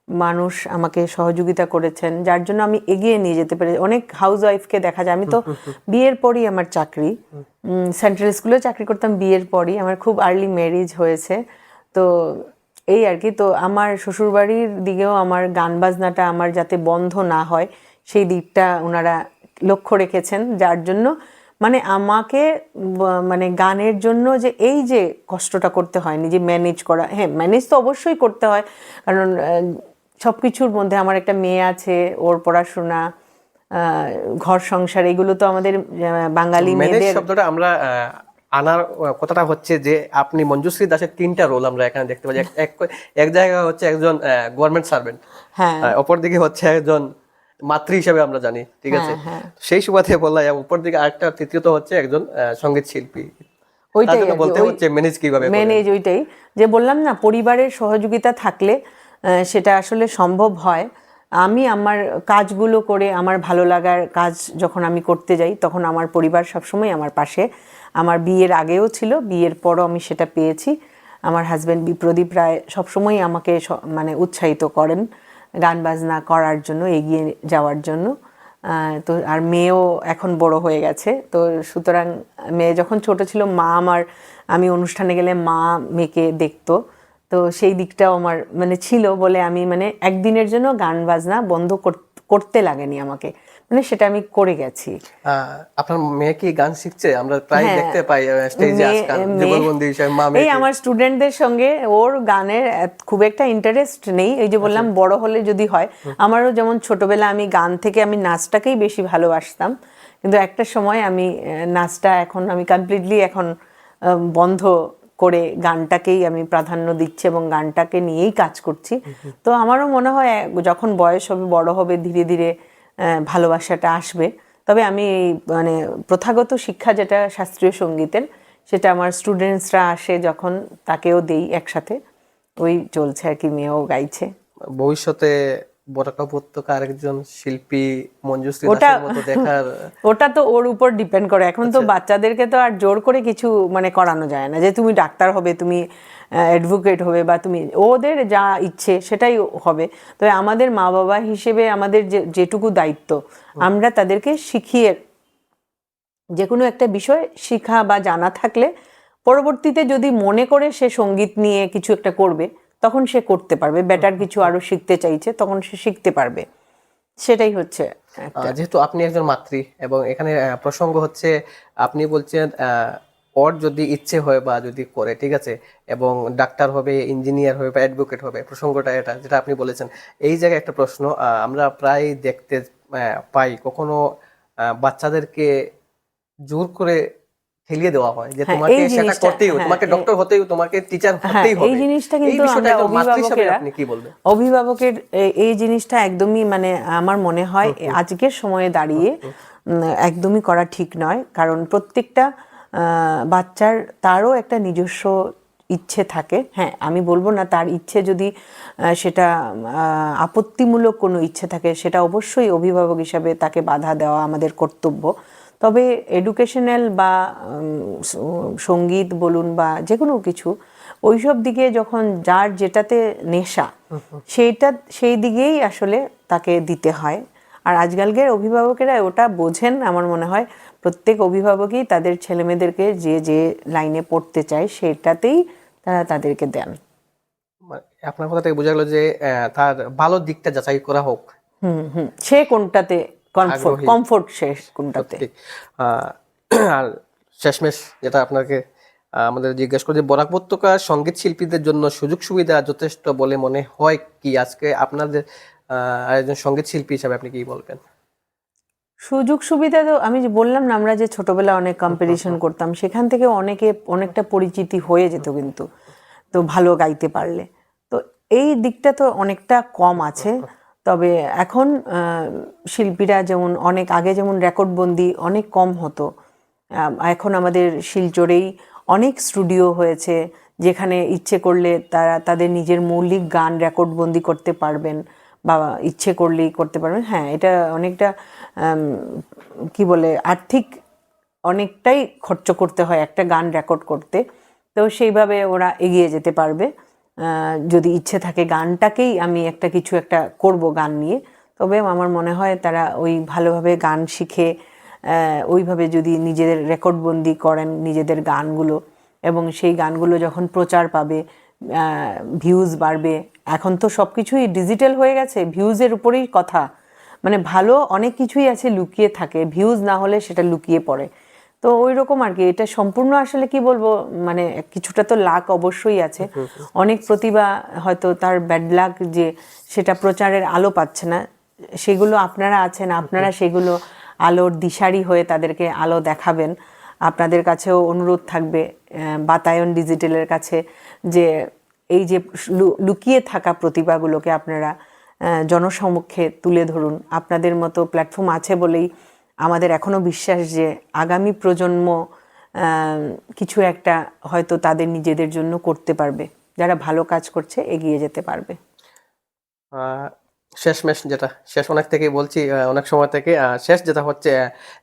মানুষ আমাকে সহযোগিতা করেছেন, যার জন্য আমি এগিয়ে নিয়ে যেতে পারি। অনেক হাউস ওয়াইফকে দেখা যায়, আমি তো বিয়ের পরই আমার চাকরি, সেন্ট্রাল স্কুলে চাকরি করতাম, বিয়ের পরই আমার খুব আর্লি ম্যারেজ হয়েছে। তো এই আর কি। তো আমার শ্বশুরবাড়ির দিকেও আমার গান বাজনাটা আমার যাতে বন্ধ না হয় সেই দিকটা ওনারা লক্ষ্য রেখেছেন, যার জন্য মানে আমাকে মানে গানের জন্য যে এই যে কষ্টটা করতে হয়, নিজে ম্যানেজ করা, হ্যাঁ ম্যানেজ তো অবশ্যই করতে হয়, কারণ সব কিছুর মধ্যে আমার একটা মেয়ে আছে, ওর পড়াশোনা, ঘর সংসার, এগুলো তো আমাদের বাঙালি মেয়েদের। শব্দটা আমরা আনার কথাটা হচ্ছে যে আপনি মঞ্জুশ্রী দাসের 3টা রোল আমরা এখানে দেখতে পাই। এক জায়গায় হচ্ছে একজন গভর্নমেন্ট সার্ভেন্ট, হ্যাঁ, অপর দিকে হচ্ছে একজন মাতৃ হিসেবে আমরা জানি, ঠিক আছে, সেই সুবাদে বলা যায়। উপর দিকে আরেকটা তৃতীয়ত হচ্ছে একজন সঙ্গীত শিল্পী। ওইটাই বলতে হচ্ছে ম্যানেজ কিভাবে ম্যানেজ, ওইটাই যে বললাম না, পরিবারের সহযোগিতা থাকলে সেটা আসলে সম্ভব হয়। আমি আমার কাজগুলো করে, আমার ভালো লাগার কাজ যখন আমি করতে যাই, তখন আমার পরিবার সবসময় আমার পাশে। আমার বিয়ের আগেও ছিল, বিয়ের পরও আমি সেটা পেয়েছি। আমার হাজব্যান্ড বিপ্রদীপ রায় সবসময় আমাকে মানে উৎসাহিত করেন গান বাজনা করার জন্য, এগিয়ে যাওয়ার জন্য। তো আর মেয়েও এখন বড় হয়ে গেছে, তো সুতরাং মেয়ে যখন ছোট ছিল, আমি অনুষ্ঠানে গেলে মা মেয়েকে দেখতো, তো সেই দিকটাও আমার মানে ছিল বলে আমি মানে একদিনের জন্য গান বাজনা বন্ধ করতে লাগেনি আমাকে, মানে সেটা আমি করে গেছি। আপনার মেয়ে কি গান শিখছে? আমরা প্রায় দেখতে পাই স্টেজে আজকাল যুগলবন্দি হিসেবে মা মেয়ে। এই আমার স্টুডেন্টদের সঙ্গে ওর গানের খুব একটা ইন্টারেস্ট নেই, এই যে বললাম বড় হলে যদি হয়। আমারও যেমন ছোটবেলা আমি গান থেকে আমি নাচটাকেই বেশি ভালোবাসতাম, কিন্তু একটা সময় আমি নাচটা এখন আমি কমপ্লিটলি এখন বন্ধ করে গানটাকেই আমি প্রাধান্য দিচ্ছি এবং গানটাকে নিয়েই কাজ করছি। তো আমারও মনে হয় যখন বয়স হবে, বড় হবে, ধীরে ধীরে ভালোবাসাটা আসবে। তবে আমি মানে প্রথাগত শিক্ষা যেটা শাস্ত্রীয় সঙ্গীতের, সেটা আমার স্টুডেন্টসরা আসে যখন, তাকেও দেই একসাথে, ওই চলছে আর কি, মেয়েও গাইছে। ভবিষ্যতে বরাকা উপত্যকার একজন শিল্পী মঞ্জুশ্রী দাসের মতো দেখার, ওটা তো ওর উপর ডিপেন্ড করে। এখন তো বাচ্চাদেরকে তো আর জোর করে কিছু মানে করানো যায় না যে তুমি ডাক্তার হবে, তুমি অ্যাডভোকেট হবে, বা তুমি, ওদের যা ইচ্ছে সেটাই হবে। তবে আমাদের মা বাবা হিসেবে আমাদের যেটুকু দায়িত্ব, আমরা তাদেরকে শিখিয়ে, যে কোনো একটা বিষয় শিখা বা জানা থাকলে পরবর্তীতে যদি মনে করে সে সঙ্গীত নিয়ে কিছু একটা করবে, তখন সে করতে পারবে। বেটার কিছু আরো শিখতে চাইছে, তখন সে শিখতে পারবে। সেটাই হচ্ছে। যেহেতু আপনি একজন মাতৃ, এবং এখানে প্রসঙ্গ হচ্ছে আপনি বলছেন ওর যদি ইচ্ছে হয় বা যদি করে, ঠিক আছে, এবং ডাক্তার হবে, ইঞ্জিনিয়ার হবে বা অ্যাডভোকেট হবে, প্রসঙ্গটা এটা যেটা আপনি বলেছেন। এই জায়গায় একটা প্রশ্ন আমরা প্রায় দেখতে পাই, কখনো বাচ্চাদেরকে জোর করে ঠেলিয়ে দেওয়া হয় যে তোমাকে সেটা করতেই হবে, তোমাকে ডক্টর হতেই, তোমাকে টিচার হতেই হবে। এই জিনিসটা কিন্তু আমরা আপনি কি বলবেন? অভিভাবকের এই জিনিসটা একদমই মানে আমার মনে হয় আজকের সময়ে দাঁড়িয়ে একদমই করা ঠিক নয়। কারণ প্রত্যেকটা বাচ্চার তারও একটা নিজস্ব ইচ্ছে থাকে। হ্যাঁ, আমি বলবো না তার ইচ্ছে যদি সেটা আপত্তিমূলক কোনো ইচ্ছে থাকে, সেটা অবশ্যই অভিভাবক হিসাবে তাকে বাধা দেওয়া আমাদের কর্তব্য। তবে এডুকেশনাল বা সঙ্গীত বলুন বা যে কোনো কিছু, ওইসব দিকে যখন যার যেটাতে নেশা সেই দিকেই আসলে তাকে দিতে হয়। আর আজকালকার অভিভাবকেরা ওটা বোঝেন, আমার মনে হয় প্রত্যেক অভিভাবকই তাদের ছেলেমেয়েদেরকে যে যে লাইনে পড়তে চায় সেটাতেই তারা তাদেরকে দেন। মানে আপনার কথা থেকে বোঝা গেল যে তার ভালো দিকটা যাচাই করা হোক, সে কোনটাতে কমফোর্ট আগ্রহী। কমফোর্ট সে কোনটাতে। সত্যি। আহ, আর শেষমেশ যেটা আপনাকে আমাদের জিজ্ঞেস করি যে বরাক উপত্যকার সঙ্গীত শিল্পীদের জন্য সুযোগ সুবিধা যথেষ্ট বলে মনে হয় কি? আজকে আপনাদের একজন সঙ্গীত শিল্পী হিসাবে আপনি কি বলবেন? সুযোগ সুবিধা তো আমি যে বললাম না, আমরা যে ছোটবেলা অনেক কম্পিটিশন করতাম সেখান থেকে অনেকটা পরিচিতি হয়ে যেত কিন্তু, তো ভালো গাইতে পারলে। তো এই দিকটা তো অনেকটা কম আছে। তবে এখন শিল্পীরা যেমন অনেক আগে যেমন রেকর্ডবন্দি অনেক কম হতো, এখন আমাদের শিলচরেই অনেক স্টুডিও হয়েছে যেখানে ইচ্ছে করলে তারা তাদের নিজের মৌলিক গান রেকর্ডবন্দি করতে পারবেন বা ইচ্ছে করলেই করতে পারবেন। হ্যাঁ, এটা অনেকটা কি বলে আর্থিক অনেকটাই খরচ করতে হয় একটা গান রেকর্ড করতে, তো সেইভাবে ওরা এগিয়ে যেতে পারবে। যদি ইচ্ছে থাকে গানটাকেই আমি কিছু একটা করব গান নিয়ে, তবে আমার মনে হয় তারা ওই ভালোভাবে গান শিখে ওইভাবে যদি নিজেদের রেকর্ডবন্দি করেন নিজেদের গানগুলো, এবং সেই গানগুলো যখন প্রচার পাবে, ভিউজ বাড়বে। এখন তো সব কিছুই ডিজিটাল হয়ে গেছে, ভিউজের উপরেই কথা। মানে ভালো অনেক কিছুই আছে লুকিয়ে থাকে, ভিউজ না হলে সেটা লুকিয়ে পড়ে। তো ওই রকম আর কি, এটা সম্পূর্ণ আসলে কি বলবো, মানে কিছুটা তো লাক অবশ্যই আছে। অনেক প্রতিভা হয়তো তার ব্যাড লাক যে সেটা প্রচারের আলো পাচ্ছে না, সেগুলো আপনারা আছেন, আপনারা সেগুলো আলোর দিশারি হয়ে তাদেরকে আলো দেখাবেন। আপনাদের কাছেও অনুরোধ থাকবে বাতায়ন ডিজিটালের কাছে যে এই যে লুকিয়ে থাকা প্রতিভাগুলোকে আপনারা জনসমক্ষে তুলে ধরুন। আপনাদের মতো প্ল্যাটফর্ম আছে বলেই আমাদের এখনো বিশ্বাস যে আগামী প্রজন্ম কিছু একটা হয়তো তাদের নিজেদের জন্য করতে পারবে, যারা ভালো কাজ করছে এগিয়ে যেতে পারবে। শেষমেশ যেটা শেষ অনেক থেকেই বলছি, অনেক সময় থেকে শেষ যেটা হচ্ছে,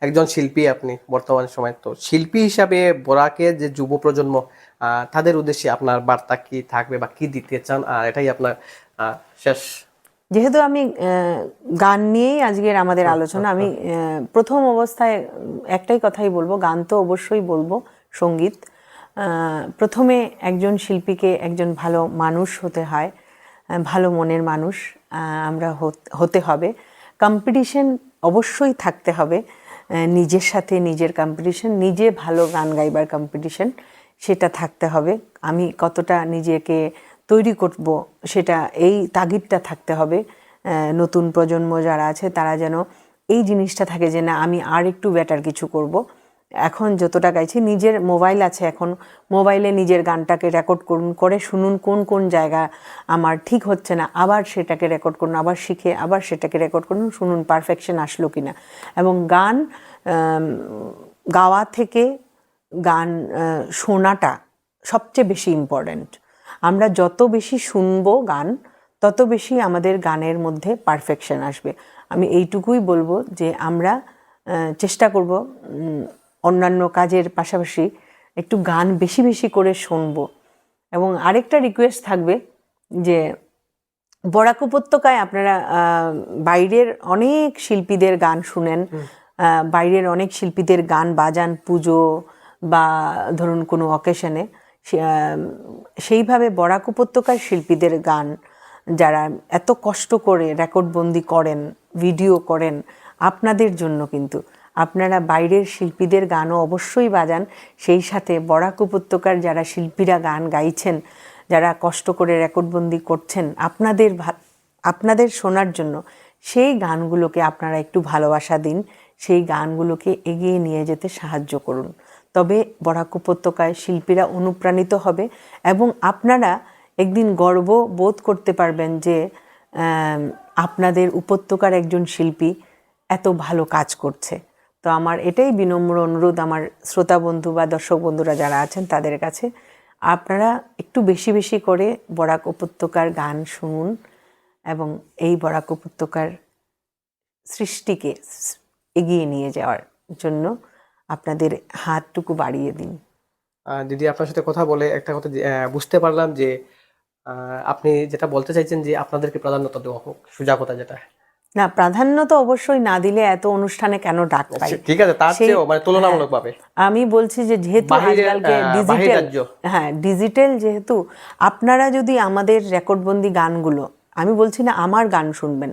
একজন শিল্পী আপনি বর্তমান সময়, তো শিল্পী হিসাবে বরাকের যে যুব প্রজন্ম তাদের উদ্দেশ্যে আপনার বার্তা কি থাকবে বা কি দিতে চান? আর এটাই আপনার শেষ। যেহেতু আমি গান নিয়েই আজকের আমাদের আলোচনা, আমি প্রথম অবস্থায় একটাই কথাই বলবো, গান তো অবশ্যই বলবো, সঙ্গীত। প্রথমে একজন শিল্পীকে একজন ভালো মানুষ হতে হয়, ভালো মনের মানুষ আমরা হতে হবে। কম্পিটিশন অবশ্যই থাকতে হবে, নিজের সাথে নিজের কম্পিটিশন, নিজে ভালো গান গাইবার কম্পিটিশন, সেটা থাকতে হবে। আমি কতটা নিজেকে তৈরি করব সেটা, এই তাগিদটা থাকতে হবে। নতুন প্রজন্ম যারা আছে তারা যেন এই জিনিসটা থাকে যে না, আমি আর একটু বেটার কিছু করব। এখন যতটা গাইছি, নিজের মোবাইল আছে, এখন মোবাইলে নিজের গানটাকে রেকর্ড করুন, করে শুনুন কোন কোন জায়গা আমার ঠিক হচ্ছে না, আবার সেটাকে রেকর্ড করুন, আবার শিখে আবার সেটাকে রেকর্ড করুন, শুনুন পারফেকশন আসলো কিনা। এবং গান গাওয়া থেকে গান শোনাটা সবচেয়ে বেশি ইম্পর্ট্যান্ট। আমরা যত বেশি শুনবো গান, তত বেশি আমাদের গানের মধ্যে পারফেকশন আসবে। আমি এইটুকুই বলবো যে আমরা চেষ্টা করব অন্যান্য কাজের পাশাপাশি একটু গান বেশি বেশি করে শুনবো। এবং আরেকটা রিকোয়েস্ট থাকবে যে বরাক উপত্যকায় আপনারা বাইরের অনেক শিল্পীদের গান শুনেন, বাইরের অনেক শিল্পীদের গান বাজান পুজো বা ধরুন কোনো অকেশনে, সেইভাবে বরাক উপত্যকার শিল্পীদের গান যারা এত কষ্ট করে রেকর্ডবন্দি করেন, ভিডিও করেন আপনাদের জন্য, কিন্তু আপনারা বাইরের শিল্পীদের গানও অবশ্যই বাজান। সেই সাথে বরাক উপত্যকার যারা শিল্পীরা গান গাইছেন, যারা কষ্ট করে রেকর্ডবন্দি করছেন আপনাদের শোনার জন্য, সেই গানগুলোকে আপনারা একটু ভালোবাসা দিন, সেই গানগুলোকে এগিয়ে নিয়ে যেতে সাহায্য করুন। তবে বরাক উপত্যকায় শিল্পীরা অনুপ্রাণিত হবে এবং আপনারা একদিন গর্ব বোধ করতে পারবেন যে আপনাদের উপত্যকার একজন শিল্পী এত ভালো কাজ করছে। তো আমার এটাই বিনম্র অনুরোধ আমার শ্রোতা বন্ধু বা দর্শক বন্ধুরা যারা আছেন তাদের কাছে, আপনারা একটু বেশি বেশি করে বরাক উপত্যকার গান শুনুন এবং এই বরাক উপত্যকার সৃষ্টিকে এগিয়ে নিয়ে যাওয়ার জন্য আপনাদের হাতটুকু বাড়িয়ে দিন। দিদি, আপনার সাথে কথা বলে একটা কথা বুঝতে পারলাম যে আপনি যেটা বলতে চাইছেন যে আপনাদেরকে প্রাধান্যতা দেওয়া হোক, সোজা কথা যেটা। না, প্রাধান্য তো অবশ্যই না দিলে এত অনুষ্ঠানে কেন ডাক পাই? ঠিক আছে, তার সেই চেয়েও মানে তুলনামূলকভাবে আমি বলছি যে যেহেতু বাহিরের আজকালকে বাহির ডিজিটাল, রাজ্য। হ্যাঁ ডিজিটাল, যেহেতু আপনারা যদি আমাদের রেকর্ডবন্দি গানগুলো, আমি বলছি না আমার গান শুনবেন,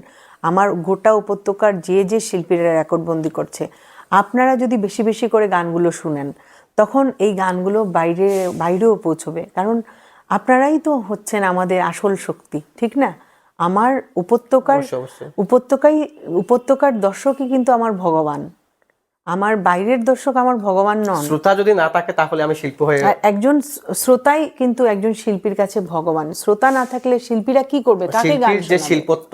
আমার গোটা উপত্যকার যে যে শিল্পীরা রেকর্ডবন্দি করছে, আপনারা যদি বেশি বেশি করে গানগুলো শুনেন, তখন এই গানগুলো বাইরেও পৌঁছবে। কারণ আপনারাই তো হচ্ছেন আমাদের আসল শক্তি, ঠিক না? আমার অবশ্যই অবশ্যই। উপত্যকার দর্শকই কিন্তু আমার ভগবান। আমার বাইরের দর্শক আমার ভগবান নন। শ্রোতা যদি না থাকে তাহলে আমি শিল্পী হয়ে আর একজন শ্রোতাই কিন্তু একজন শিল্পীর কাছে ভগবান। শ্রোতা না থাকলে শিল্পীরা কি করবে? কাকে গান শিল্পীর যে শোনাবে? শিল্পত্ব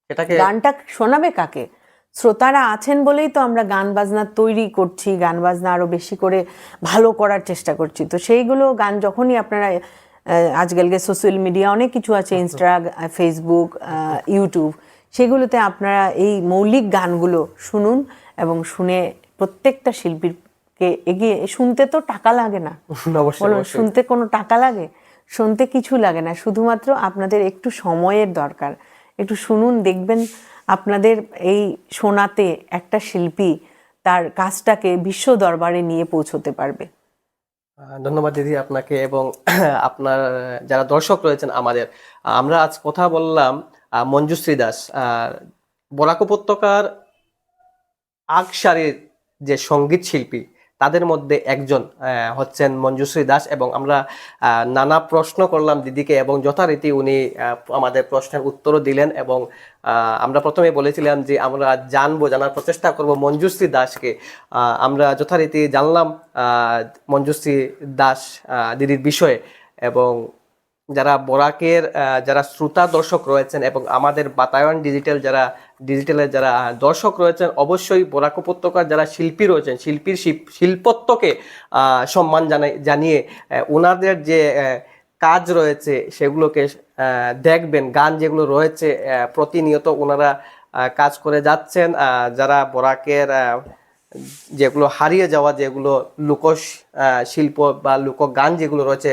সেটাকে গানটা শোনাবে কাকে? শ্রোতারা আছেন বলেই তো আমরা গান বাজনা তৈরি করছি, গান বাজনা আরো বেশি করে ভালো করার চেষ্টা করছি। তো সেইগুলো গান যখনই আপনারা আজকালকে সোশ্যাল মিডিয়া অনেক কিছু আছে, ফেসবুক, ইউটিউব, সেগুলোতে আপনারা এই মৌলিক গানগুলো শুনুন এবং শুনে প্রত্যেকটা শিল্পীকে এগিয়ে শুনতে তো টাকা লাগে না। অবশ্যই বলুন, অবশ্যই। শুনতে কোনো টাকা লাগে? শুনতে কিছু লাগে না, শুধুমাত্র আপনাদের একটু সময়ের দরকার। একটু শুনুন, দেখবেন আপনাদের এই শোনাতে একটা শিল্পী তার কাজটাকে বিশ্ব দরবারে নিয়ে পৌঁছতে পারবে। ধন্যবাদ দিদি আপনাকে এবং আপনার যারা দর্শক রয়েছেন আমাদের। আমরা আজ কথা বললাম মঞ্জুশ্রী দাস, বরাক উপত্যকার আগসারির যে সঙ্গীত শিল্পী তাদের মধ্যে একজন হচ্ছেন মঞ্জুশ্রী দাস। এবং আমরা নানা প্রশ্ন করলাম দিদিকে এবং যথারীতি উনি আমাদের প্রশ্নের উত্তরও দিলেন। এবং আমরা প্রথমে বলেছিলাম যে আমরা জানার প্রচেষ্টা করব মঞ্জুশ্রী দাসকে। আমরা যথারীতি জানলাম মঞ্জুশ্রী দাস দিদির বিষয়ে। এবং যারা বরাকের যারা শ্রোতা দর্শক রয়েছেন এবং আমাদের বাতায়ন ডিজিটালের যারা দর্শক রয়েছেন, অবশ্যই বরাক উপত্যকার যারা শিল্পী রয়েছেন, শিল্পীর শিল্পত্বকে সম্মান জানিয়ে ওনাদের যে কাজ রয়েছে সেগুলোকে দেখবেন। গান যেগুলো রয়েছে প্রতিনিয়ত ওনারা কাজ করে যাচ্ছেন। যারা বরাকের যেগুলো হারিয়ে যাওয়া যেগুলো লোক শিল্প বা লোক গান যেগুলো রয়েছে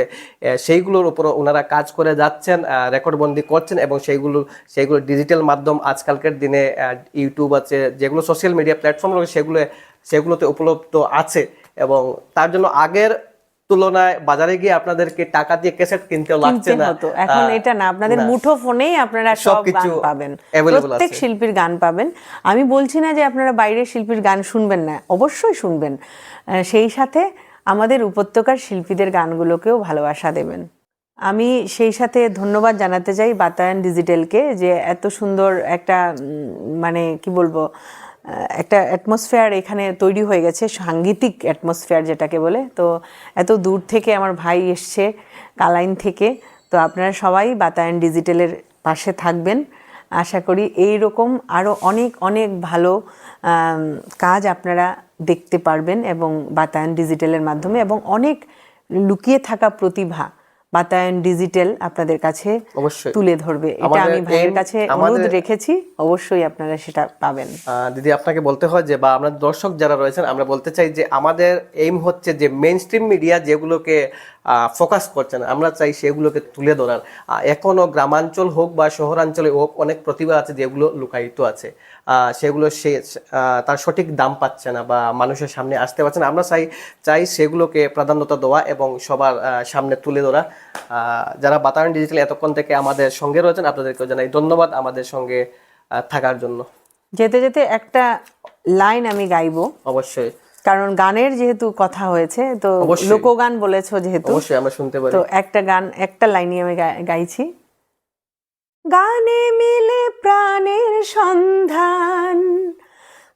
সেইগুলোর উপর ওনারা কাজ করে যাচ্ছেন, রেকর্ডবন্দি করছেন। এবং সেইগুলো ডিজিটাল মাধ্যম আজকালকার দিনে ইউটিউব আছে, যেগুলো সোশ্যাল মিডিয়া প্ল্যাটফর্ম রয়েছে সেগুলোতে উপলব্ধ আছে। এবং তার জন্য আগের তুলনায় বাজারে গিয়ে আপনাদেরকে টাকা দিয়ে ক্যাসেট কিনতেও লাগছে না। এখন এটা না, আপনাদের মুঠো ফোনেই আপনারা সব গান পাবেন, প্রত্যেক শিল্পীর গান পাবেন। আমি বলছি না যে আপনারা বাইরের শিল্পীর গান শুনবেন না, অবশ্যই শুনবেন, সেই সাথে আমাদের উপত্যকার শিল্পীদের গানগুলোকেও ভালোবাসা দেবেন। আমি সেই সাথে ধন্যবাদ জানাতে চাই বাতায়ন ডিজিটালকে, যে এত সুন্দর একটা মানে কি বলবো, একটা অ্যাটমসফেয়ার এখানে তৈরি হয়ে গেছে, সাংগীতিক অ্যাটমসফেয়ার যেটাকে বলে। তো এত দূর থেকে আমার ভাই এসছে কালাইন থেকে। তো আপনারা সবাই বাতায়ন ডিজিটালের পাশে থাকবেন। আশা করি এই রকম আরও অনেক অনেক ভালো কাজ আপনারা দেখতে পারবেন এবং বাতায়ন ডিজিটালের মাধ্যমে, এবং অনেক লুকিয়ে থাকা প্রতিভা বাতায়ন ডিজিটাল আপনাদের কাছে অবশ্যই তুলে ধরবে। এটা আমি ভাইয়ের কাছে অনুরোধ রেখেছি, অবশ্যই আপনারা সেটা পাবেন। দিদি, আপনাকে বলতে হয় যে বা আমরা দর্শক যারা রয়েছেন আমরা বলতে চাই যে আমাদের এইম হচ্ছে যে মেইন স্ট্রিম মিডিয়া যেগুলোকে ফোকাস করছেন আমরা চাই সেগুলোকে তুলে ধরার। এখনো গ্রামাঞ্চল হোক বা শহরাঞ্চলে হোক অনেক প্রতিভা আছে যেগুলো লুকায়িত আছে, সেগুলো তার সঠিক দাম পাচ্ছে না বা মানুষের সামনে আসতে পারছে না। আমরা চাই সেগুলোকে প্রাধান্যতা দেওয়া এবং সবার সামনে তুলে ধরা। যারা বাতায়ন ডিজিটাল এতক্ষণ থেকে আমাদের সঙ্গে রয়েছেন আপনাদেরকেও জানাই ধন্যবাদ আমাদের সঙ্গে থাকার জন্য। যেতে যেতে একটা লাইন আমি গাইবো, অবশ্যই, কারণ গানের যেহেতু কথা হয়েছে, তো লোকগান বলেছো যেহেতু, অবশ্যই আমরা শুনতে পারি। তো একটা লাইনই আমি গাইছি। গানে মিলে প্রাণের সন্ধান,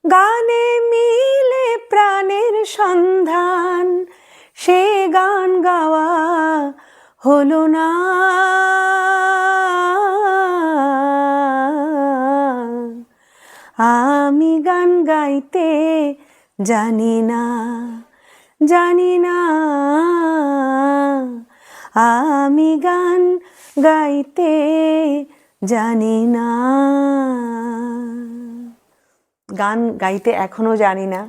গানে মিলে প্রাণের সন্ধান, সে গান গাওয়া হলো না। আমি গান গাইতে জানি না, জানি না, আমি গান গাইতে জানি না। গান গাইতে এখনো জানি না,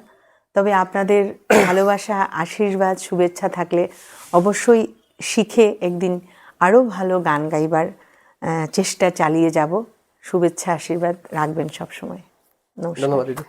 তবে আপনাদের ভালোবাসা, আশীর্বাদ, শুভেচ্ছা থাকলে অবশ্যই শিখে একদিন আরও ভালো গান গাইবার চেষ্টা চালিয়ে যাব। শুভেচ্ছা, আশীর্বাদ রাখবেন সবসময়। নমস্কার। ধন্যবাদ দিদি।